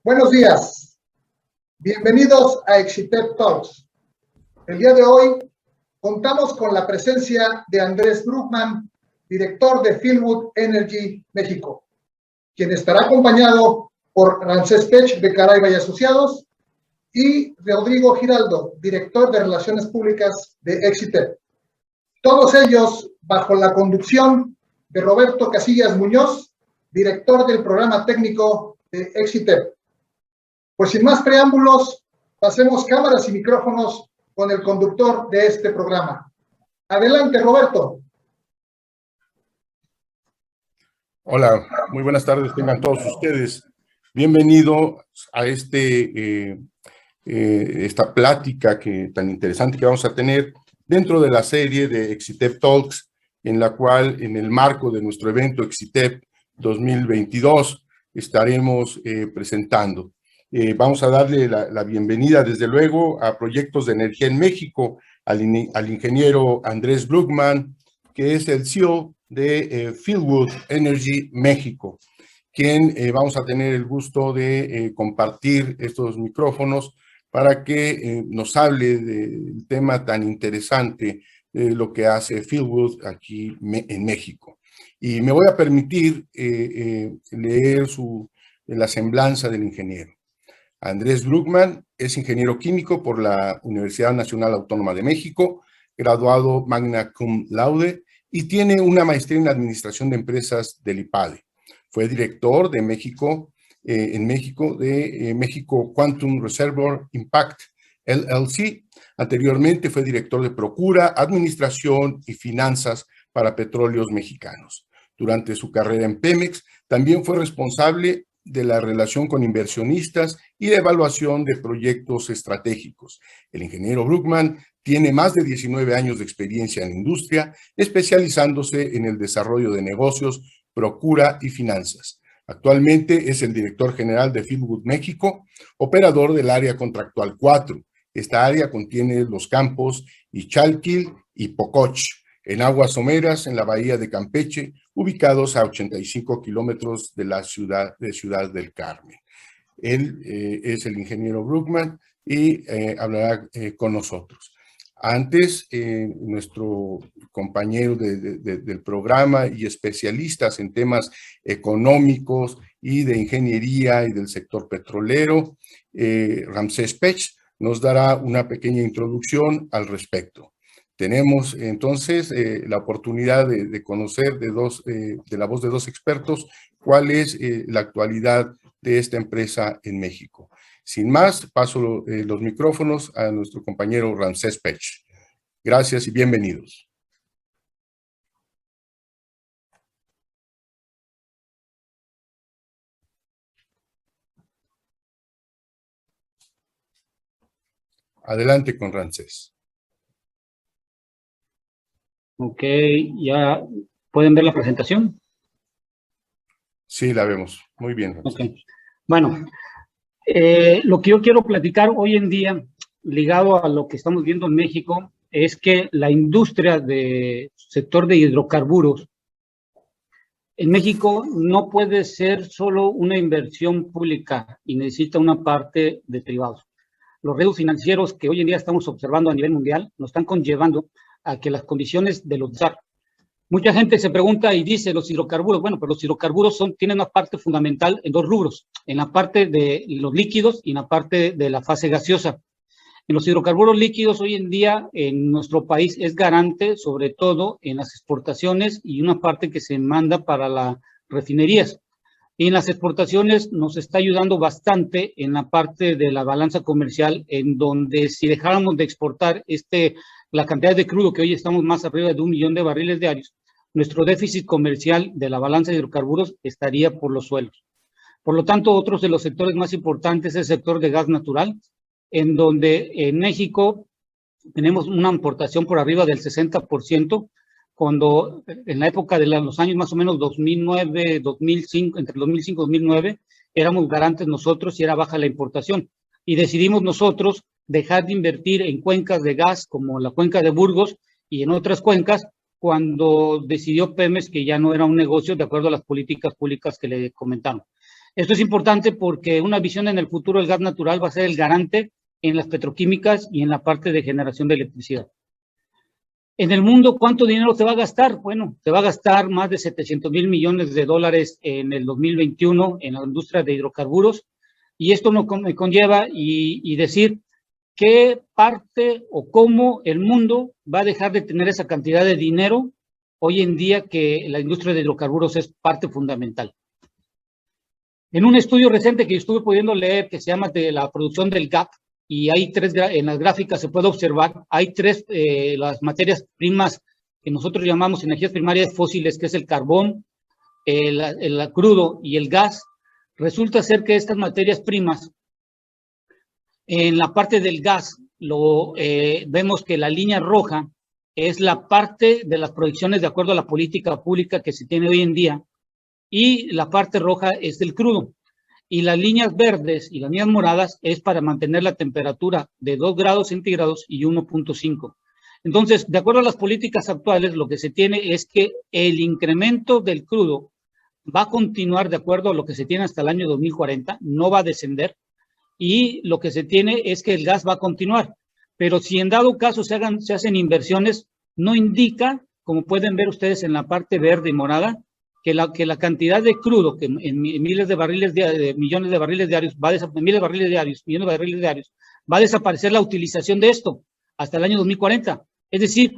Buenos días, bienvenidos a Exitep Talks. El día de hoy contamos con la presencia de Andrés Bruckmann, director de Fieldwood Energy México, quien estará acompañado por Ramsés Pech de Caraiba y Asociados y Rodrigo Giraldo, director de Relaciones Públicas de Exitep. Todos ellos bajo la conducción de Roberto Casillas Muñoz, director del programa técnico de Exitep. Pues sin más preámbulos, pasemos cámaras y micrófonos con el conductor de este programa. Adelante, Roberto. Hola, muy buenas tardes, tengan todos ustedes. Bienvenidos a esta plática tan interesante que vamos a tener dentro de la serie de Exitep Talks, en la cual, en el marco de nuestro evento Exitep 2022, estaremos presentando. Vamos a darle la bienvenida, desde luego, a Proyectos de Energía en México, al ingeniero Andrés Bruckmann, que es el CEO de Fieldwood Energy México, quien vamos a tener el gusto de compartir estos micrófonos para que nos hable del tema tan interesante de lo que hace Fieldwood aquí en México. Y me voy a permitir leer la semblanza del ingeniero. Andrés Bruckmann es ingeniero químico por la Universidad Nacional Autónoma de México, graduado magna cum laude, y tiene una maestría en Administración de Empresas del IPADE. Fue director de México México Quantum Reservoir Impact LLC. Anteriormente fue director de Procura, Administración y Finanzas para Petróleos Mexicanos. Durante su carrera en Pemex, también fue responsable de la relación con inversionistas y de evaluación de proyectos estratégicos. El ingeniero Bruckmann tiene más de 19 años de experiencia en la industria, especializándose en el desarrollo de negocios, procura y finanzas. Actualmente es el director general de Fieldwood México, operador del área contractual 4. Esta área contiene los campos Ixchalquil y Pococh, en aguas someras en la bahía de Campeche, ubicados a 85 kilómetros de la ciudad del Carmen. Él es el ingeniero Bruckmann y hablará con nosotros. Antes, nuestro compañero del programa y especialistas en temas económicos y de ingeniería y del sector petrolero, Ramsés Pech, nos dará una pequeña introducción al respecto. Tenemos entonces la oportunidad de conocer de la voz de dos expertos cuál es la actualidad de esta empresa en México. Sin más, paso los micrófonos a nuestro compañero Ramsés Pech. Gracias y bienvenidos. Adelante con Ramsés. Ok, ¿ya pueden ver la presentación? Sí, la vemos. Muy bien, Ramsés. Okay. Bueno, lo que yo quiero platicar hoy en día, ligado a lo que estamos viendo en México, es que la industria del sector de hidrocarburos en México no puede ser solo una inversión pública y necesita una parte de privados. Los riesgos financieros que hoy en día estamos observando a nivel mundial nos están conllevando a que las condiciones de los DAR. Mucha gente se pregunta y dice los hidrocarburos, bueno, pero los hidrocarburos tienen una parte fundamental en dos rubros, en la parte de los líquidos y en la parte de la fase gaseosa. En los hidrocarburos líquidos hoy en día en nuestro país es garante, sobre todo en las exportaciones y una parte que se manda para las refinerías. Y en las exportaciones nos está ayudando bastante en la parte de la balanza comercial, en donde si dejáramos de exportar la cantidad de crudo, que hoy estamos más arriba de 1 millón de barriles diarios, nuestro déficit comercial de la balanza de hidrocarburos estaría por los suelos. Por lo tanto, otros de los sectores más importantes es el sector de gas natural, en donde en México tenemos una importación por arriba del 60%, cuando en la época de los años más o menos 2009, 2005, entre 2005 y 2009, éramos garantes nosotros y era baja la importación. Y decidimos nosotros dejar de invertir en cuencas de gas como la cuenca de Burgos y en otras cuencas cuando decidió Pemex que ya no era un negocio de acuerdo a las políticas públicas que le comentaron. Esto es importante porque una visión en el futuro del gas natural va a ser el garante en las petroquímicas y en la parte de generación de electricidad. En el mundo, ¿cuánto dinero se va a gastar? Bueno, se va a gastar más de 700,000 millones de dólares en el 2021 en la industria de hidrocarburos, y esto me conlleva y decir qué parte o cómo el mundo va a dejar de tener esa cantidad de dinero hoy en día que la industria de hidrocarburos es parte fundamental. En un estudio reciente que estuve pudiendo leer que se llama de la producción del GAP, y hay tres, en las gráficas se puede observar, hay tres, las materias primas que nosotros llamamos energías primarias fósiles, que es el carbón, el crudo y el gas. Resulta ser que estas materias primas, en la parte del gas, vemos que la línea roja es la parte de las proyecciones de acuerdo a la política pública que se tiene hoy en día, y la parte roja es del crudo. Y las líneas verdes y las líneas moradas es para mantener la temperatura de 2 grados centígrados y 1.5. Entonces, de acuerdo a las políticas actuales, lo que se tiene es que el incremento del crudo va a continuar de acuerdo a lo que se tiene hasta el año 2040, no va a descender, y lo que se tiene es que el gas va a continuar. Pero si en dado caso se hacen inversiones, no indica, como pueden ver ustedes en la parte verde y morada, que la cantidad de crudo, que en miles de barriles millones de barriles diarios, miles de barriles diarios, millones de barriles diarios, va a desaparecer la utilización de esto hasta el año 2040. Es decir,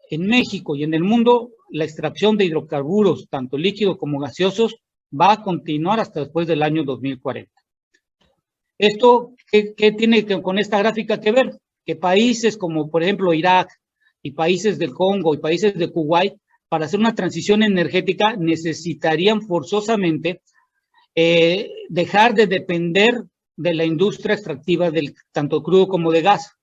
en México y en el mundo, la extracción de hidrocarburos, tanto líquidos como gaseosos, va a continuar hasta después del año 2040. ¿Esto qué tiene con esta gráfica que ver? Que países como, por ejemplo, Irak y países del Congo y países de Kuwait, para hacer una transición energética necesitarían forzosamente dejar de depender de la industria extractiva del tanto crudo como de gas.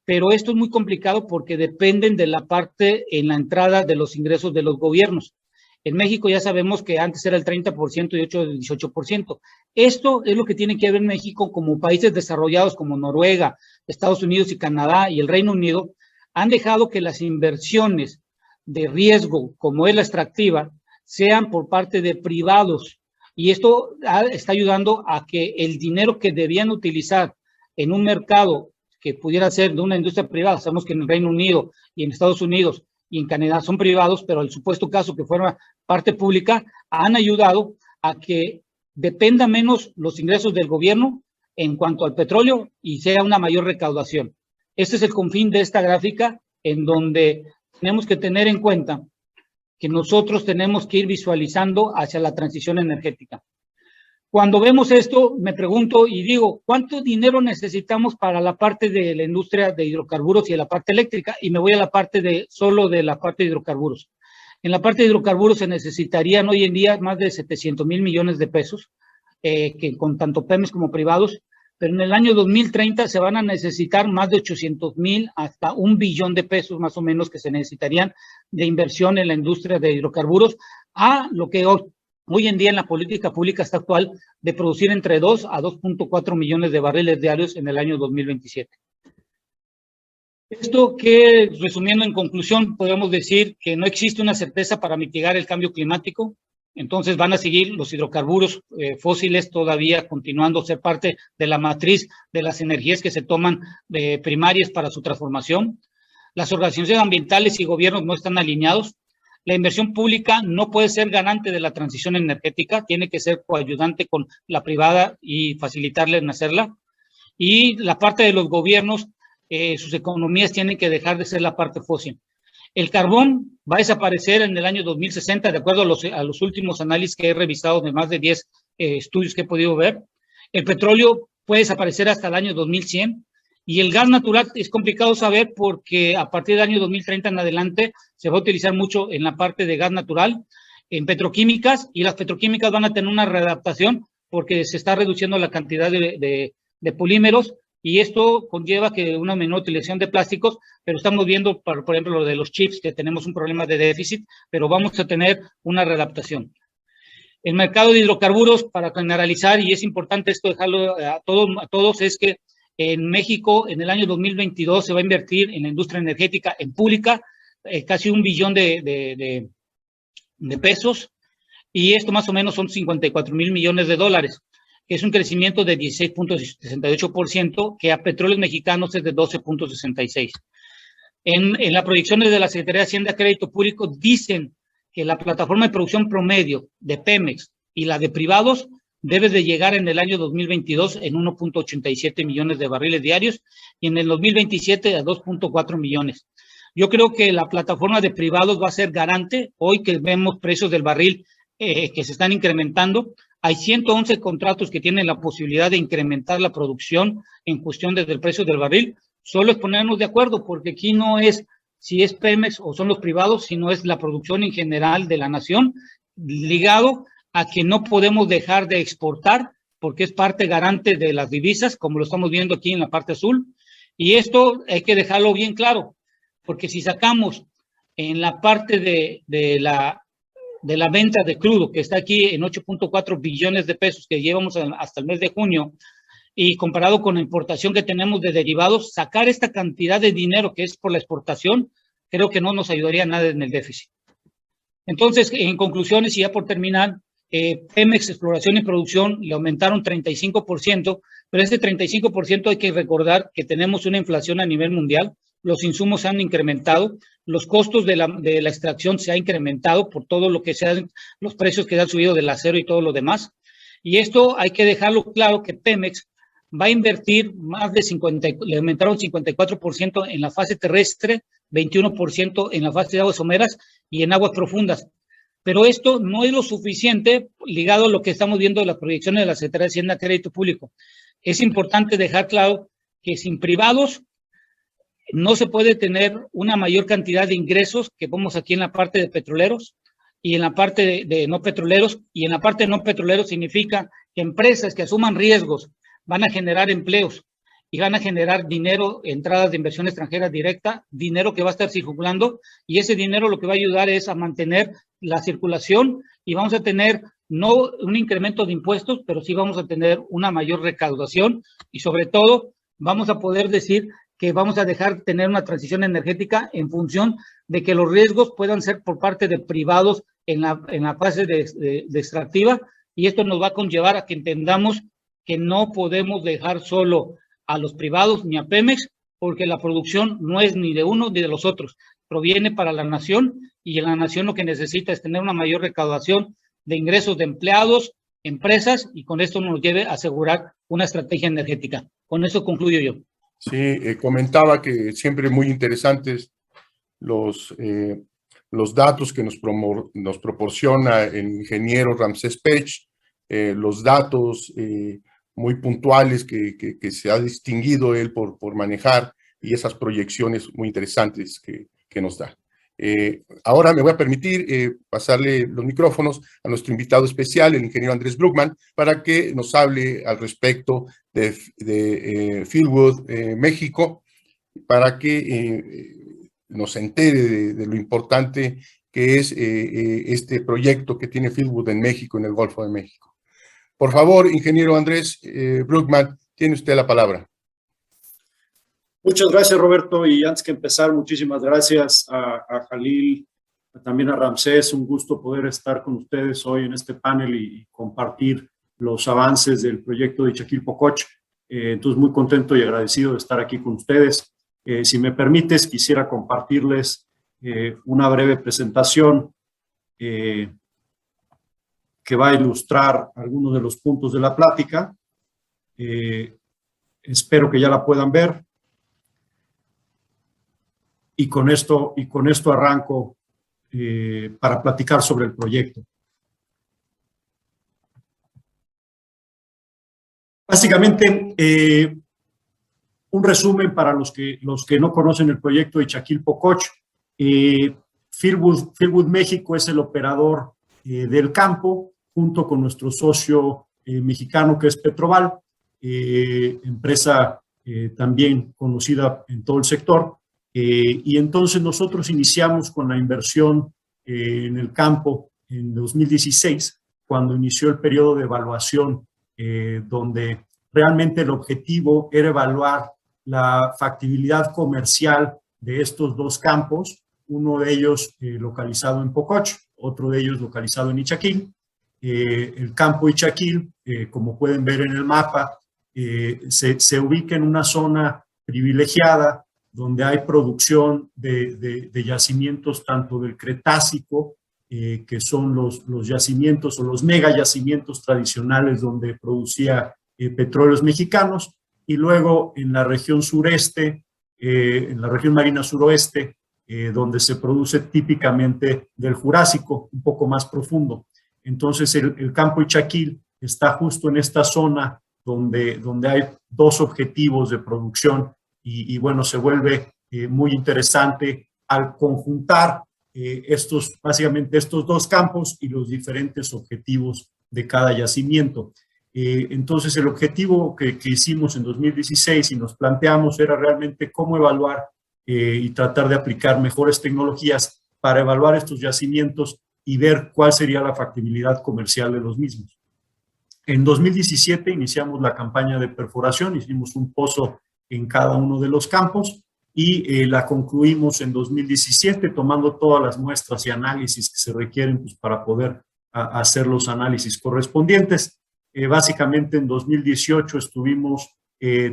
Pero esto es muy complicado porque dependen de la parte en la entrada de los ingresos de los gobiernos. En México ya sabemos que antes era el 30% y 18%. Esto es lo que tiene que ver México como países desarrollados como Noruega, Estados Unidos y Canadá y el Reino Unido han dejado que las inversiones de riesgo, como es la extractiva, sean por parte de privados. Y esto está ayudando a que el dinero que debían utilizar en un mercado que pudiera ser de una industria privada, sabemos que en el Reino Unido y en Estados Unidos y en Canadá son privados, pero el supuesto caso que fuera parte pública, han ayudado a que dependa menos los ingresos del gobierno en cuanto al petróleo y sea una mayor recaudación. Este es el confín de esta gráfica, en donde tenemos que tener en cuenta que nosotros tenemos que ir visualizando hacia la transición energética. Cuando vemos esto, me pregunto y digo, ¿cuánto dinero necesitamos para la parte de la industria de hidrocarburos y de la parte eléctrica? Y me voy a la parte solo de la parte de hidrocarburos. En la parte de hidrocarburos se necesitarían hoy en día más de 700,000 millones de pesos, que con tanto Pemex como privados, pero en el año 2030 se van a necesitar más de 800,000 hasta 1 billón de pesos más o menos que se necesitarían de inversión en la industria de hidrocarburos, a lo que hoy en día en la política pública está actual de producir entre 2 a 2.4 millones de barriles diarios en el año 2027. Esto que, resumiendo en conclusión, podemos decir que no existe una certeza para mitigar el cambio climático. Entonces van a seguir los hidrocarburos fósiles todavía continuando a ser parte de la matriz de las energías que se toman primarias para su transformación. Las organizaciones ambientales y gobiernos no están alineados. La inversión pública no puede ser garante de la transición energética, tiene que ser coayudante con la privada y facilitarle en hacerla. Y la parte de los gobiernos, sus economías tienen que dejar de ser la parte fósil. El carbón va a desaparecer en el año 2060, de acuerdo a los últimos análisis que he revisado de más de 10 estudios que he podido ver. El petróleo puede desaparecer hasta el año 2100. Y el gas natural es complicado saber porque a partir del año 2030 en adelante se va a utilizar mucho en la parte de gas natural, en petroquímicas, y las petroquímicas van a tener una readaptación porque se está reduciendo la cantidad de polímeros, y esto conlleva que una menor utilización de plásticos, pero estamos viendo, por ejemplo, lo de los chips, que tenemos un problema de déficit, pero vamos a tener una readaptación. El mercado de hidrocarburos, para generalizar, y es importante esto dejarlo a todos, es que en México, en el año 2022, se va a invertir en la industria energética en pública casi 1 billón de pesos, y esto más o menos son 54,000 millones de dólares, que es un crecimiento de 16.68%, que a Petróleos Mexicanos es de 12.66%. En las proyecciones de la Secretaría de Hacienda y Crédito Público dicen que la plataforma de producción promedio de Pemex y la de privados debe de llegar en el año 2022 en 1.87 millones de barriles diarios y en el 2027 a 2.4 millones. Yo creo que la plataforma de privados va a ser garante. Hoy que vemos precios del barril que se están incrementando, hay 111 contratos que tienen la posibilidad de incrementar la producción en cuestión desde el precio del barril. Solo es ponernos de acuerdo, porque aquí no es si es Pemex o son los privados, sino es la producción en general de la nación, ligado a que no podemos dejar de exportar, porque es parte garante de las divisas, como lo estamos viendo aquí en la parte azul. Y esto hay que dejarlo bien claro, porque si sacamos en la parte de la venta de crudo, que está aquí en 8.4 billones de pesos que llevamos hasta el mes de junio, y comparado con la importación que tenemos de derivados, sacar esta cantidad de dinero que es por la exportación, creo que no nos ayudaría nada en el déficit. Entonces, en conclusiones, y ya por terminar, Pemex Exploración y Producción le aumentaron 35%, pero ese 35% hay que recordar que tenemos una inflación a nivel mundial, los insumos se han incrementado, los costos de la extracción se han incrementado por todo lo que sean los precios que han subido del acero y todo lo demás. Y esto hay que dejarlo claro que Pemex va a invertir más de le aumentaron 54% en la fase terrestre, 21% en la fase de aguas someras y en aguas profundas. Pero esto no es lo suficiente ligado a lo que estamos viendo de las proyecciones de la Secretaría de Hacienda y Crédito Público. Es importante dejar claro que sin privados no se puede tener una mayor cantidad de ingresos que vemos aquí en la parte de petroleros y en la parte de no petroleros. Y en la parte de no petroleros significa que empresas que asuman riesgos van a generar empleos y van a generar dinero, entradas de inversión extranjera directa, dinero que va a estar circulando, y ese dinero lo que va a ayudar es a mantener la circulación, y vamos a tener no un incremento de impuestos, pero sí vamos a tener una mayor recaudación, y sobre todo vamos a poder decir que vamos a dejar tener una transición energética en función de que los riesgos puedan ser por parte de privados en la fase de extractiva, y esto nos va a conllevar a que entendamos que no podemos dejar solo a los privados ni a Pemex, porque la producción no es ni de uno ni de los otros, proviene para la nación, y la nación lo que necesita es tener una mayor recaudación de ingresos de empleados, empresas, y con esto nos lleve a asegurar una estrategia energética. Con eso concluyo yo. Sí, comentaba que siempre muy interesantes los datos que nos proporciona el ingeniero Ramsés Pech, los datos muy puntuales que se ha distinguido él por manejar, y esas proyecciones muy interesantes que nos da. Ahora me voy a permitir pasarle los micrófonos a nuestro invitado especial, el ingeniero Andrés Bruckmann, para que nos hable al respecto de Fieldwood México, para que nos entere de lo importante que es este proyecto que tiene Fieldwood en México, en el Golfo de México. Por favor, ingeniero Andrés Bruckmann, tiene usted la palabra. Muchas gracias, Roberto, y antes que empezar, muchísimas gracias a Jalil, también a Ramsés. Un gusto poder estar con ustedes hoy en este panel y compartir los avances del proyecto de Ixtaquil-Pococh. Entonces, muy contento y agradecido de estar aquí con ustedes. Si me permites, quisiera compartirles una breve presentación que va a ilustrar algunos de los puntos de la plática. Espero que ya la puedan ver. Y con esto arranco para platicar sobre el proyecto. Básicamente, un resumen para los que no conocen el proyecto de Ixtaquil-Pococh. Fieldwood México es el operador del campo, junto con nuestro socio mexicano que es Petroval, empresa también conocida en todo el sector. Y entonces nosotros iniciamos con la inversión en el campo en 2016, cuando inició el periodo de evaluación, donde realmente el objetivo era evaluar la factibilidad comercial de estos dos campos, uno de ellos localizado en Pococh, otro de ellos localizado en Ixtaquil, el campo Ixtaquil, como pueden ver en el mapa, se ubica en una zona privilegiada donde hay producción de yacimientos tanto del Cretácico, que son los yacimientos o los mega yacimientos tradicionales donde producía petróleos mexicanos, y luego en la región sureste, en la región marina suroeste, donde se produce típicamente del Jurásico, un poco más profundo. Entonces el campo Ixtaquil está justo en esta zona donde hay dos objetivos de producción y bueno, se vuelve muy interesante al conjuntar básicamente estos dos campos y los diferentes objetivos de cada yacimiento. Entonces el objetivo que hicimos en 2016 y nos planteamos era realmente cómo evaluar y tratar de aplicar mejores tecnologías para evaluar estos yacimientos y ver cuál sería la factibilidad comercial de los mismos. En 2017 iniciamos la campaña de perforación, hicimos un pozo en cada uno de los campos y la concluimos en 2017 tomando todas las muestras y análisis que se requieren pues, para poder hacer los análisis correspondientes. Básicamente en 2018 estuvimos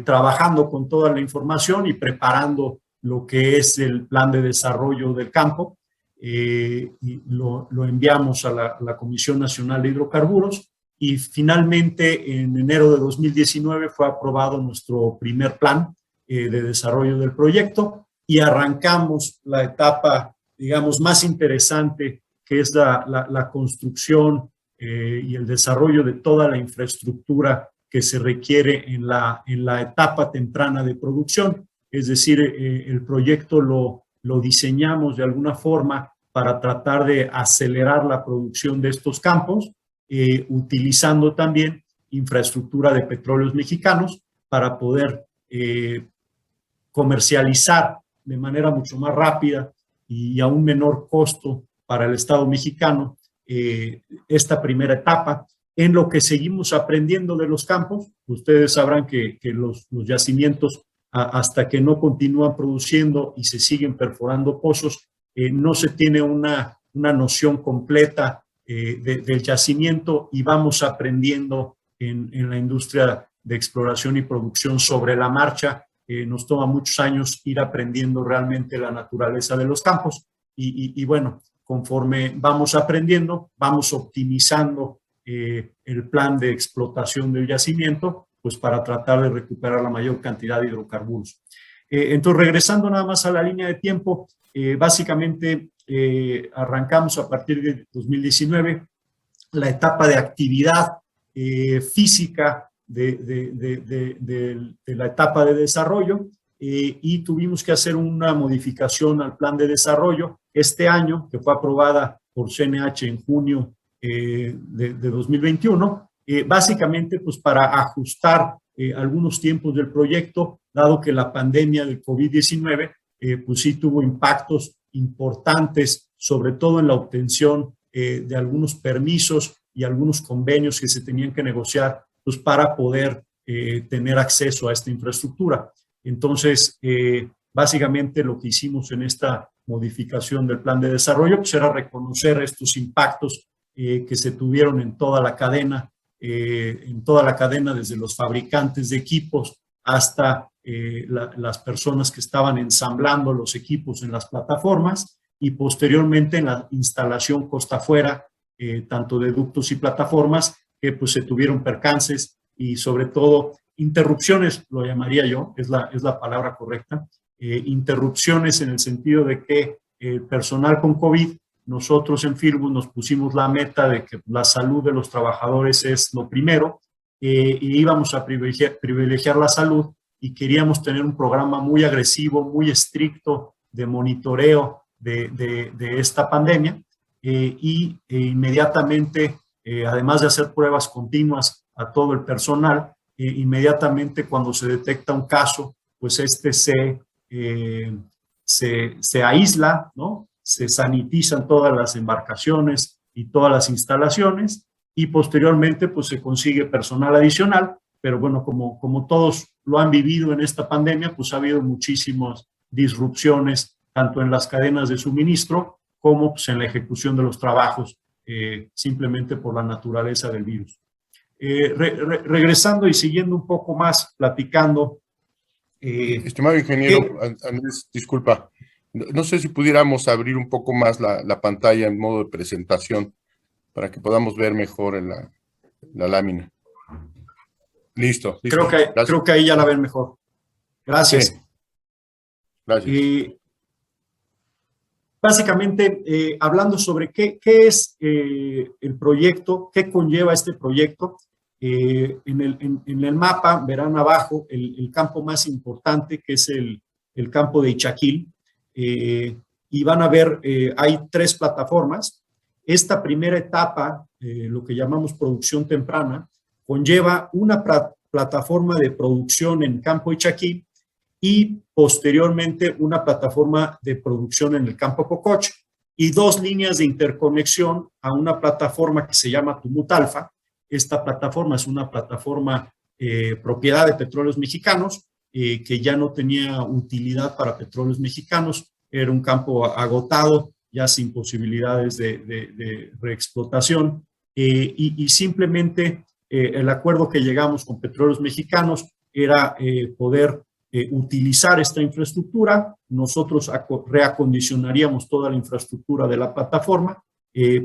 trabajando con toda la información y preparando lo que es el plan de desarrollo del campo. Y lo enviamos a la Comisión Nacional de Hidrocarburos y finalmente en enero de 2019 fue aprobado nuestro primer plan de desarrollo del proyecto y arrancamos la etapa, digamos, más interesante, que es la construcción y el desarrollo de toda la infraestructura que se requiere en la etapa temprana de producción. Es decir, el proyecto lo diseñamos de alguna forma para tratar de acelerar la producción de estos campos, utilizando también infraestructura de petróleos mexicanos para poder comercializar de manera mucho más rápida y a un menor costo para el Estado mexicano esta primera etapa. En lo que seguimos aprendiendo de los campos, ustedes sabrán que los yacimientos, hasta que no continúan produciendo y se siguen perforando pozos, no se tiene una noción completa del yacimiento y vamos aprendiendo en la industria de exploración y producción sobre la marcha. Nos toma muchos años ir aprendiendo realmente la naturaleza de los campos y bueno, conforme vamos aprendiendo, vamos optimizando el plan de explotación del yacimiento, pues para tratar de recuperar la mayor cantidad de hidrocarburos. Entonces, regresando nada más a la línea de tiempo, básicamente arrancamos a partir de 2019 la etapa de actividad física de la etapa de desarrollo y tuvimos que hacer una modificación al plan de desarrollo este año, que fue aprobada por CNH en junio de 2021, básicamente pues para ajustar algunos tiempos del proyecto, dado que la pandemia del COVID-19 pues sí tuvo impactos importantes, sobre todo en la obtención de algunos permisos y algunos convenios que se tenían que negociar pues, para poder tener acceso a esta infraestructura. Entonces, básicamente lo que hicimos en esta modificación del plan de desarrollo pues, era reconocer estos impactos que se tuvieron en toda la cadena, desde los fabricantes de equipos hasta las personas que estaban ensamblando los equipos en las plataformas y posteriormente en la instalación costa afuera, tanto de ductos y plataformas, que pues se tuvieron percances y sobre todo interrupciones, lo llamaría yo, es la palabra correcta, interrupciones en el sentido de que el personal con COVID, nosotros en Fieldwood nos pusimos la meta de que la salud de los trabajadores es lo primero y íbamos a privilegiar la salud y queríamos tener un programa muy agresivo, muy estricto de monitoreo de esta pandemia y inmediatamente, además de hacer pruebas continuas a todo el personal, inmediatamente cuando se detecta un caso, pues se aísla, ¿no? Se sanitizan todas las embarcaciones y todas las instalaciones y posteriormente pues se consigue personal adicional, pero bueno, como todos lo han vivido en esta pandemia, pues ha habido muchísimas disrupciones tanto en las cadenas de suministro como pues, en la ejecución de los trabajos simplemente por la naturaleza del virus. Regresando y siguiendo un poco más, platicando. Estimado ingeniero, Andrés, disculpa, no sé si pudiéramos abrir un poco más la pantalla en modo de presentación para que podamos ver mejor en la lámina. Listo. Creo que ahí ya la ven mejor. Gracias. Sí. Gracias. Básicamente, hablando sobre qué es el proyecto, qué conlleva este proyecto, en el mapa verán abajo el campo más importante, que es el campo de Ixaquil, y van a ver, hay 3 plataformas. Esta primera etapa, lo que llamamos producción temprana, conlleva una plataforma de producción en campo Ixaquil y posteriormente una plataforma de producción en el campo Pococh y 2 líneas de interconexión a una plataforma que se llama Tumut Alfa. Esta plataforma es una plataforma propiedad de Petróleos Mexicanos, que ya no tenía utilidad para Petróleos Mexicanos, era un campo agotado, ya sin posibilidades de reexplotación, y simplemente el acuerdo que llegamos con Petróleos Mexicanos era poder utilizar esta infraestructura. Nosotros reacondicionaríamos toda la infraestructura de la plataforma,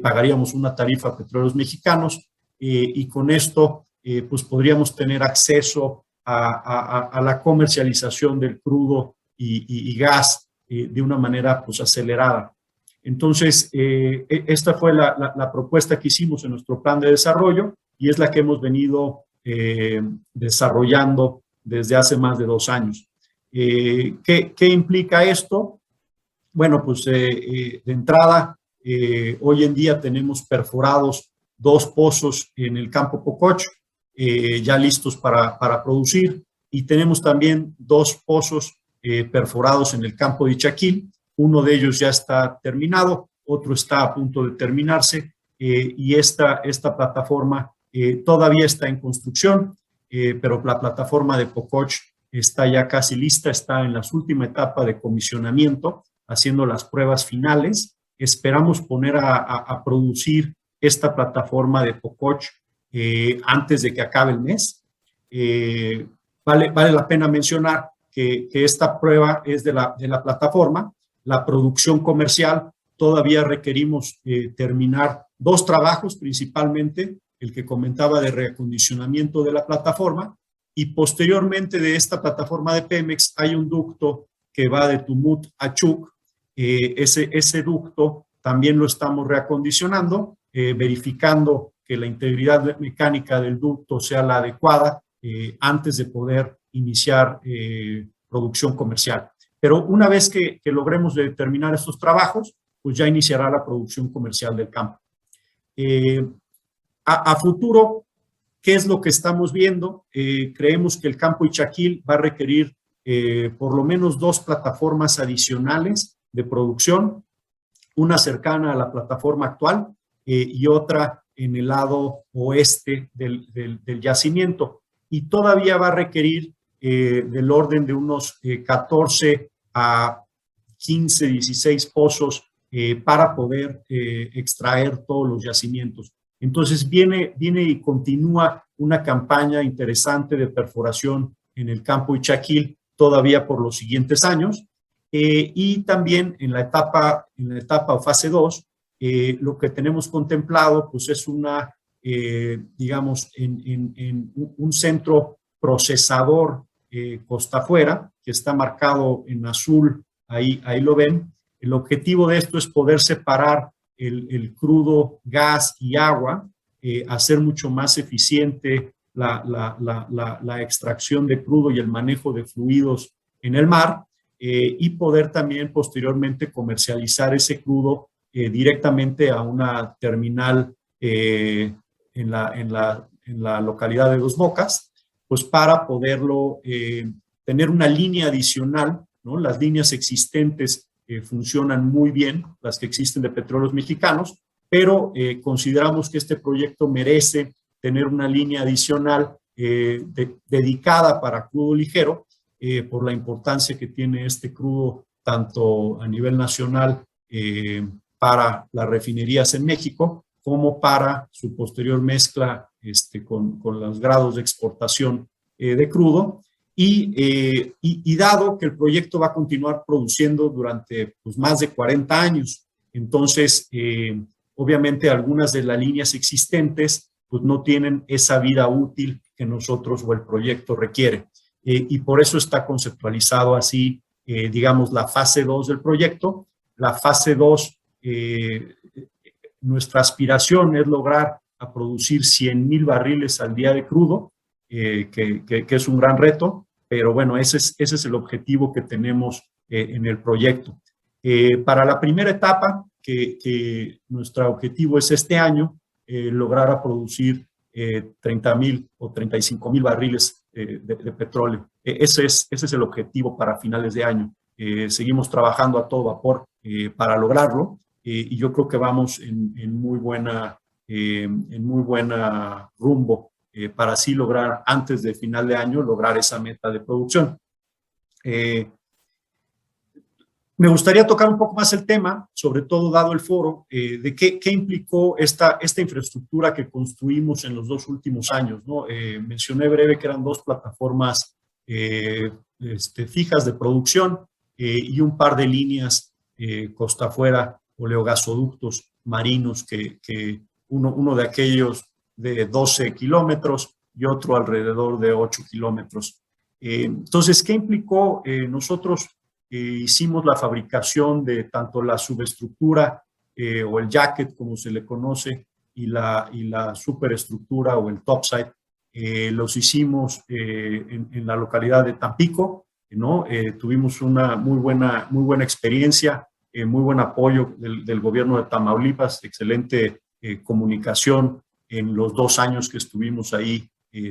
pagaríamos una tarifa a Petróleos Mexicanos, y con esto pues podríamos tener acceso a la comercialización del crudo y gas de una manera pues acelerada. Entonces, esta fue la propuesta que hicimos en nuestro plan de desarrollo y es la que hemos venido desarrollando desde hace más de 2 años. ¿Qué implica esto? Bueno, pues de entrada, hoy en día tenemos perforados 2 pozos en el campo Pococh, ya listos para producir, y tenemos también 2 pozos perforados en el campo de Ixaquil. Uno de ellos ya está terminado, otro está a punto de terminarse, y esta plataforma todavía está en construcción, pero la plataforma de Pococh está ya casi lista, está en la última etapa de comisionamiento, haciendo las pruebas finales. Esperamos poner a producir esta plataforma de Pococh antes de que acabe el mes. Vale la pena mencionar que esta prueba es de la plataforma. La producción comercial todavía requerimos terminar 2 trabajos principalmente, el que comentaba de reacondicionamiento de la plataforma, y posteriormente de esta plataforma de Pemex hay un ducto que va de Tumut a Chuc. Ese ducto también lo estamos reacondicionando, verificando que la integridad mecánica del ducto sea la adecuada antes de poder iniciar producción comercial. Pero una vez que logremos terminar estos trabajos, pues ya iniciará la producción comercial del campo. A futuro, ¿qué es lo que estamos viendo? Creemos que el campo Ixaquil va a requerir por lo menos 2 plataformas adicionales de producción, una cercana a la plataforma actual y otra en el lado oeste del yacimiento. Y todavía va a requerir del orden de unos 14 a 15, 16 pozos para poder extraer todos los yacimientos. Entonces viene y continúa una campaña interesante de perforación en el campo Ixaquil todavía por los siguientes años, y también en la etapa o fase 2, lo que tenemos contemplado pues es una, digamos, en un centro procesador costa afuera, que está marcado en azul, ahí lo ven. El objetivo de esto es poder separar el crudo, gas y agua, hacer mucho más eficiente la extracción de crudo y el manejo de fluidos en el mar, y poder también posteriormente comercializar ese crudo directamente a una terminal en la localidad de Dos Bocas, pues para poderlo tener una línea adicional, ¿no? Las líneas existentes funcionan muy bien, las que existen de Petróleos Mexicanos, pero consideramos que este proyecto merece tener una línea adicional dedicada para crudo ligero, por la importancia que tiene este crudo tanto a nivel nacional para las refinerías en México, como para su posterior mezcla con los grados de exportación de crudo. Y dado que el proyecto va a continuar produciendo durante pues, más de 40 años, entonces obviamente algunas de las líneas existentes pues, no tienen esa vida útil que nosotros o el proyecto requiere. Y por eso está conceptualizado así, digamos, la fase 2 del proyecto. La fase 2, nuestra aspiración es lograr a producir 100,000 barriles al día de crudo, que es un gran reto, pero bueno, ese es el objetivo que tenemos en el proyecto. Para la primera etapa, que nuestro objetivo es este año, lograr a producir 30,000 o 35,000 barriles de petróleo. Ese es el objetivo para finales de año. Seguimos trabajando a todo vapor para lograrlo y yo creo que vamos en muy buena rumbo para así lograr, antes de final de año, lograr esa meta de producción. Me gustaría tocar un poco más el tema, sobre todo dado el foro, de qué implicó esta infraestructura que construimos en los 2 últimos años, ¿no? Mencioné breve que eran 2 plataformas fijas de producción y un par de líneas costa afuera, oleogasoductos marinos, que uno de aquellos de 12 kilómetros y otro alrededor de 8 kilómetros. Entonces, ¿qué implicó? Nosotros hicimos la fabricación de tanto la subestructura o el jacket, como se le conoce, y la superestructura o el topside. Los hicimos en la localidad de Tampico, ¿no? Tuvimos una muy buena experiencia, muy buen apoyo del gobierno de Tamaulipas, excelente comunicación en los 2 años que estuvimos ahí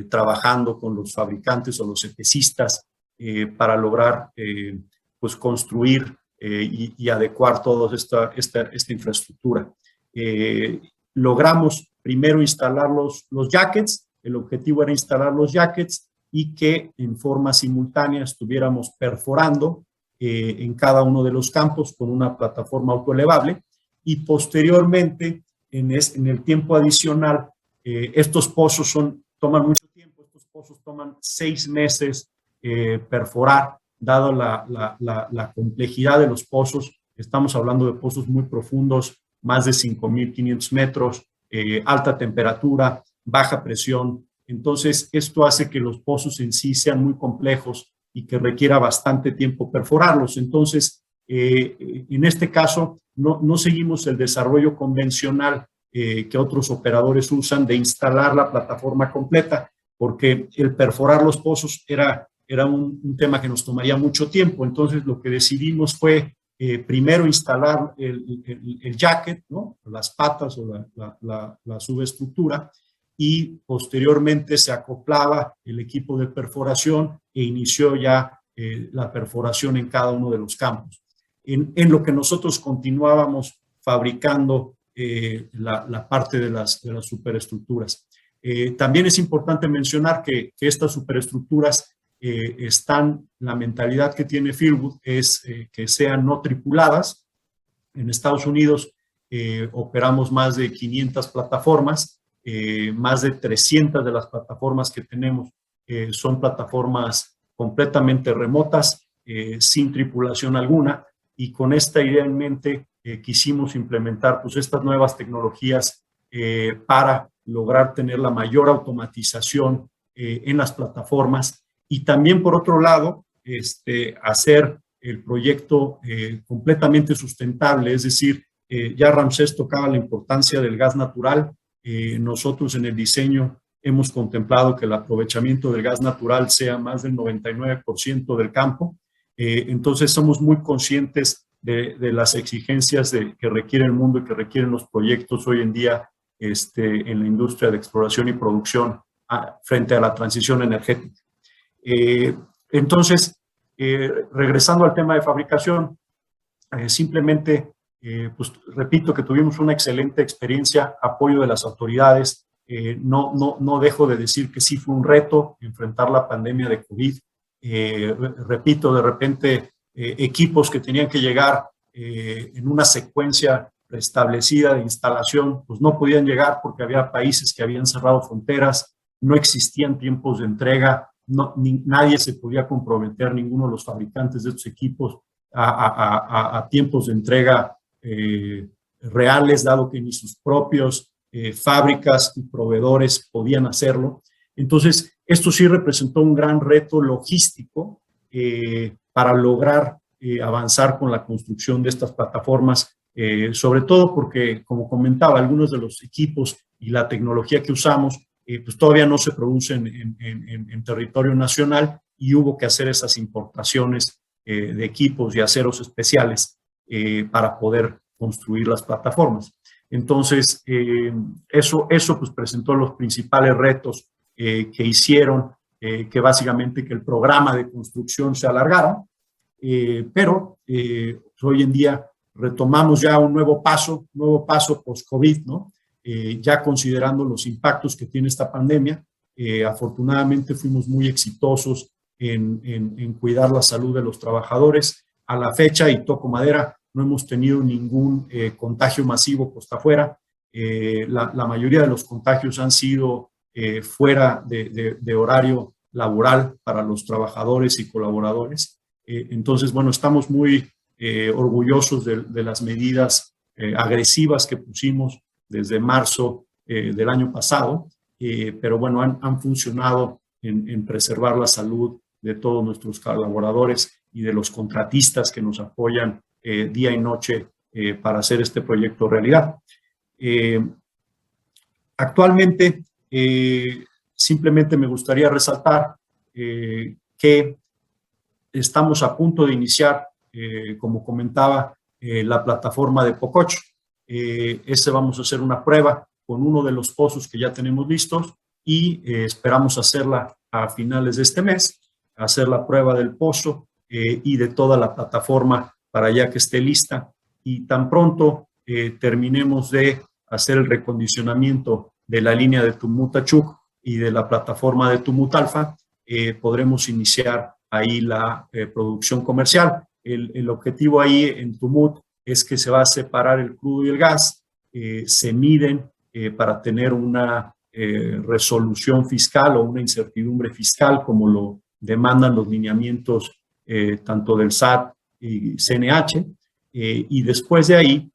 trabajando con los fabricantes o los EPCistas para lograr pues construir y adecuar toda esta infraestructura. Logramos primero instalar los jackets. El objetivo era instalar los jackets y que en forma simultánea estuviéramos perforando en cada uno de los campos con una plataforma autoelevable y posteriormente en el tiempo adicional estos pozos toman mucho tiempo. Estos pozos toman 6 meses perforar, dado la complejidad de los pozos. Estamos hablando de pozos muy profundos, más de 5,500 metros, alta temperatura, baja presión. Entonces, esto hace que los pozos en sí sean muy complejos y que requiera bastante tiempo perforarlos. Entonces, en este caso, no seguimos el desarrollo convencional que otros operadores usan de instalar la plataforma completa, porque el perforar los pozos era un tema que nos tomaría mucho tiempo. Entonces, lo que decidimos fue primero instalar el jacket, ¿no? Las patas o la subestructura, y posteriormente se acoplaba el equipo de perforación e inició ya la perforación en cada uno de los campos. En lo que nosotros continuábamos fabricando la parte de las superestructuras. También es importante mencionar que estas superestructuras la mentalidad que tiene Fieldwood es que sean no tripuladas. En Estados Unidos operamos más de 500 plataformas, más de 300 de las plataformas que tenemos son plataformas completamente remotas, sin tripulación alguna, y con esta idea en mente quisimos implementar pues, estas nuevas tecnologías para lograr tener la mayor automatización en las plataformas y también, por otro lado, hacer el proyecto completamente sustentable, es decir, ya Ramsés tocaba la importancia del gas natural. Nosotros en el diseño hemos contemplado que el aprovechamiento del gas natural sea más del 99% del campo. Entonces somos muy conscientes de las exigencias que requiere el mundo y que requieren los proyectos hoy en día en la industria de exploración y producción frente a la transición energética. Entonces, regresando al tema de fabricación, simplemente, pues repito que tuvimos una excelente experiencia, apoyo de las autoridades. No dejo de decir que sí fue un reto enfrentar la pandemia de COVID. Repito, de repente equipos que tenían que llegar en una secuencia preestablecida de instalación, pues no podían llegar porque había países que habían cerrado fronteras, no existían tiempos de entrega, nadie se podía comprometer, ninguno de los fabricantes de estos equipos, a tiempos de entrega reales, dado que ni sus propios fábricas y proveedores podían hacerlo. Entonces, esto sí representó un gran reto logístico para lograr avanzar con la construcción de estas plataformas, sobre todo porque, como comentaba, algunos de los equipos y la tecnología que usamos pues todavía no se producen en territorio nacional y hubo que hacer esas importaciones de equipos y aceros especiales para poder construir las plataformas. Entonces, eso pues presentó los principales retos que hicieron que básicamente que el programa de construcción se alargara, pero hoy en día retomamos ya un nuevo paso post-COVID, ¿no? Ya considerando los impactos que tiene esta pandemia. Afortunadamente fuimos muy exitosos en cuidar la salud de los trabajadores. A la fecha, y toco madera, no hemos tenido ningún contagio masivo costa afuera. La mayoría de los contagios han sido fuera de horario laboral para los trabajadores y colaboradores. Entonces, bueno, estamos muy orgullosos de las medidas agresivas que pusimos desde marzo del año pasado, pero bueno, han funcionado en preservar la salud de todos nuestros colaboradores y de los contratistas que nos apoyan día y noche para hacer este proyecto realidad. Actualmente, simplemente me gustaría resaltar que estamos a punto de iniciar, como comentaba, la plataforma de Pococho. Vamos a hacer una prueba con uno de los pozos que ya tenemos listos y esperamos hacerla a finales de este mes, hacer la prueba del pozo y de toda la plataforma para ya que esté lista. Y tan pronto terminemos de hacer el recondicionamiento de la línea de Tumut-Achuk y de la plataforma de Tumut-Alfa, podremos iniciar ahí la producción comercial. El objetivo ahí en Tumut es que se va a separar el crudo y el gas, se miden para tener una resolución fiscal o una incertidumbre fiscal como lo demandan los lineamientos tanto del SAT y CNH, y después de ahí,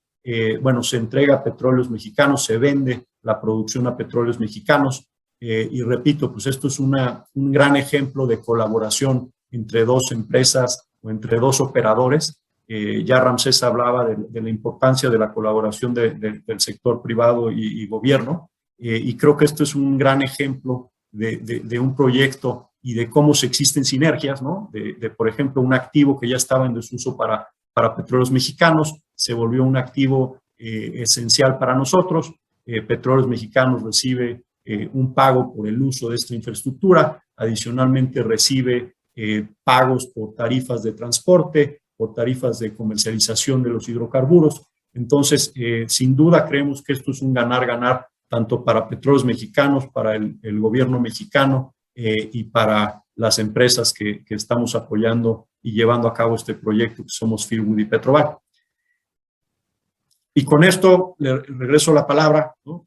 bueno, se entrega a Petróleos Mexicanos, se vende la producción a Petróleos Mexicanos, y repito, pues esto es un gran ejemplo de colaboración entre dos empresas o entre dos operadores. Ya Ramsés hablaba de la importancia de la colaboración del sector privado y gobierno, y creo que esto es un gran ejemplo de un proyecto y de cómo se existen sinergias, ¿no? Por ejemplo, un activo que ya estaba en desuso para Petróleos Mexicanos, se volvió un activo esencial para nosotros. Petróleos Mexicanos recibe un pago por el uso de esta infraestructura, adicionalmente recibe pagos por tarifas de transporte, por tarifas de comercialización de los hidrocarburos. Entonces, sin duda creemos que esto es un ganar-ganar tanto para Petróleos Mexicanos, para el gobierno mexicano y para las empresas que estamos apoyando y llevando a cabo este proyecto que somos Fieldwood y Petroval. Y con esto le regreso la palabra, ¿no?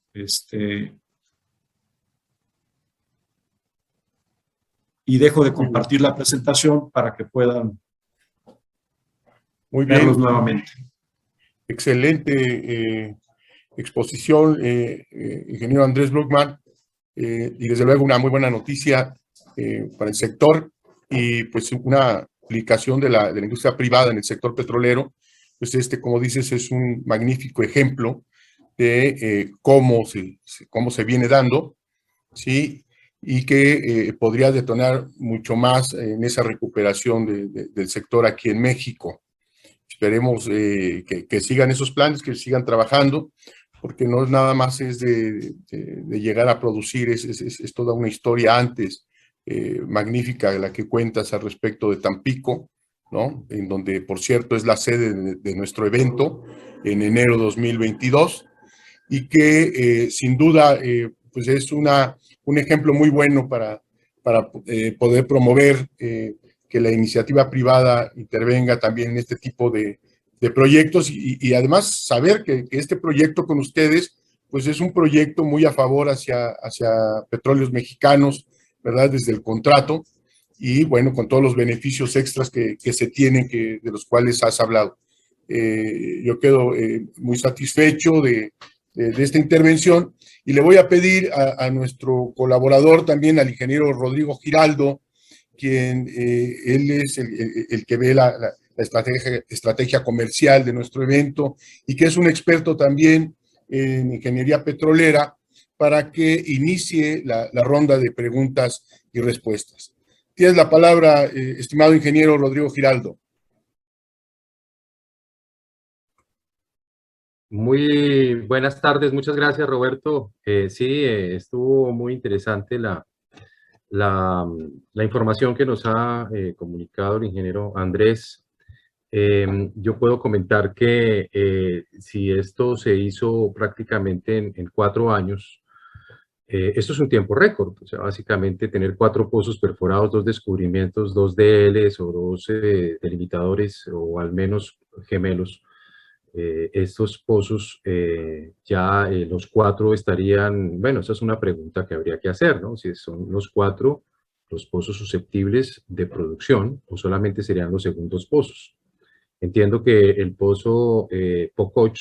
Y dejo de compartir la presentación para que puedan verlos nuevamente. Excelente exposición, ingeniero Andrés Bruckmann, y desde luego una muy buena noticia para el sector y pues una aplicación de la industria privada en el sector petrolero. Pues como dices, es un magnífico ejemplo de cómo se viene dando, ¿sí? Y que podría detonar mucho más en esa recuperación del sector aquí en México. Esperemos que sigan esos planes, que sigan trabajando, porque no es nada más de llegar a producir, es toda una historia antes magnífica la que cuentas al respecto de Tampico, ¿no? En donde, por cierto, es la sede de nuestro evento en enero 2022, y que sin duda pues es un ejemplo muy bueno para poder promover que la iniciativa privada intervenga también en este tipo de proyectos y además saber que este proyecto con ustedes, pues es un proyecto muy a favor hacia Petróleos Mexicanos, ¿verdad? Desde el contrato y bueno, con todos los beneficios extras que se tienen, de los cuales has hablado. Yo quedo muy satisfecho de esta intervención y le voy a pedir a nuestro colaborador también, al ingeniero Rodrigo Giraldo, quien él es el que ve la estrategia comercial de nuestro evento y que es un experto también en ingeniería petrolera, para que inicie la ronda de preguntas y respuestas. Tienes la palabra, estimado ingeniero Rodrigo Giraldo. Muy buenas tardes, muchas gracias, Roberto. Sí, estuvo muy interesante la información que nos ha comunicado el ingeniero Andrés. Yo puedo comentar que si esto se hizo prácticamente en 4 años, esto es un tiempo récord. O sea, básicamente tener 4 pozos perforados, 2 descubrimientos, 2 DLs o 2 delimitadores o al menos gemelos. Estos pozos ya los 4 estarían, bueno, esa es una pregunta que habría que hacer, ¿no? Si son los 4 los pozos susceptibles de producción o solamente serían los segundos pozos. Entiendo que el pozo Pococh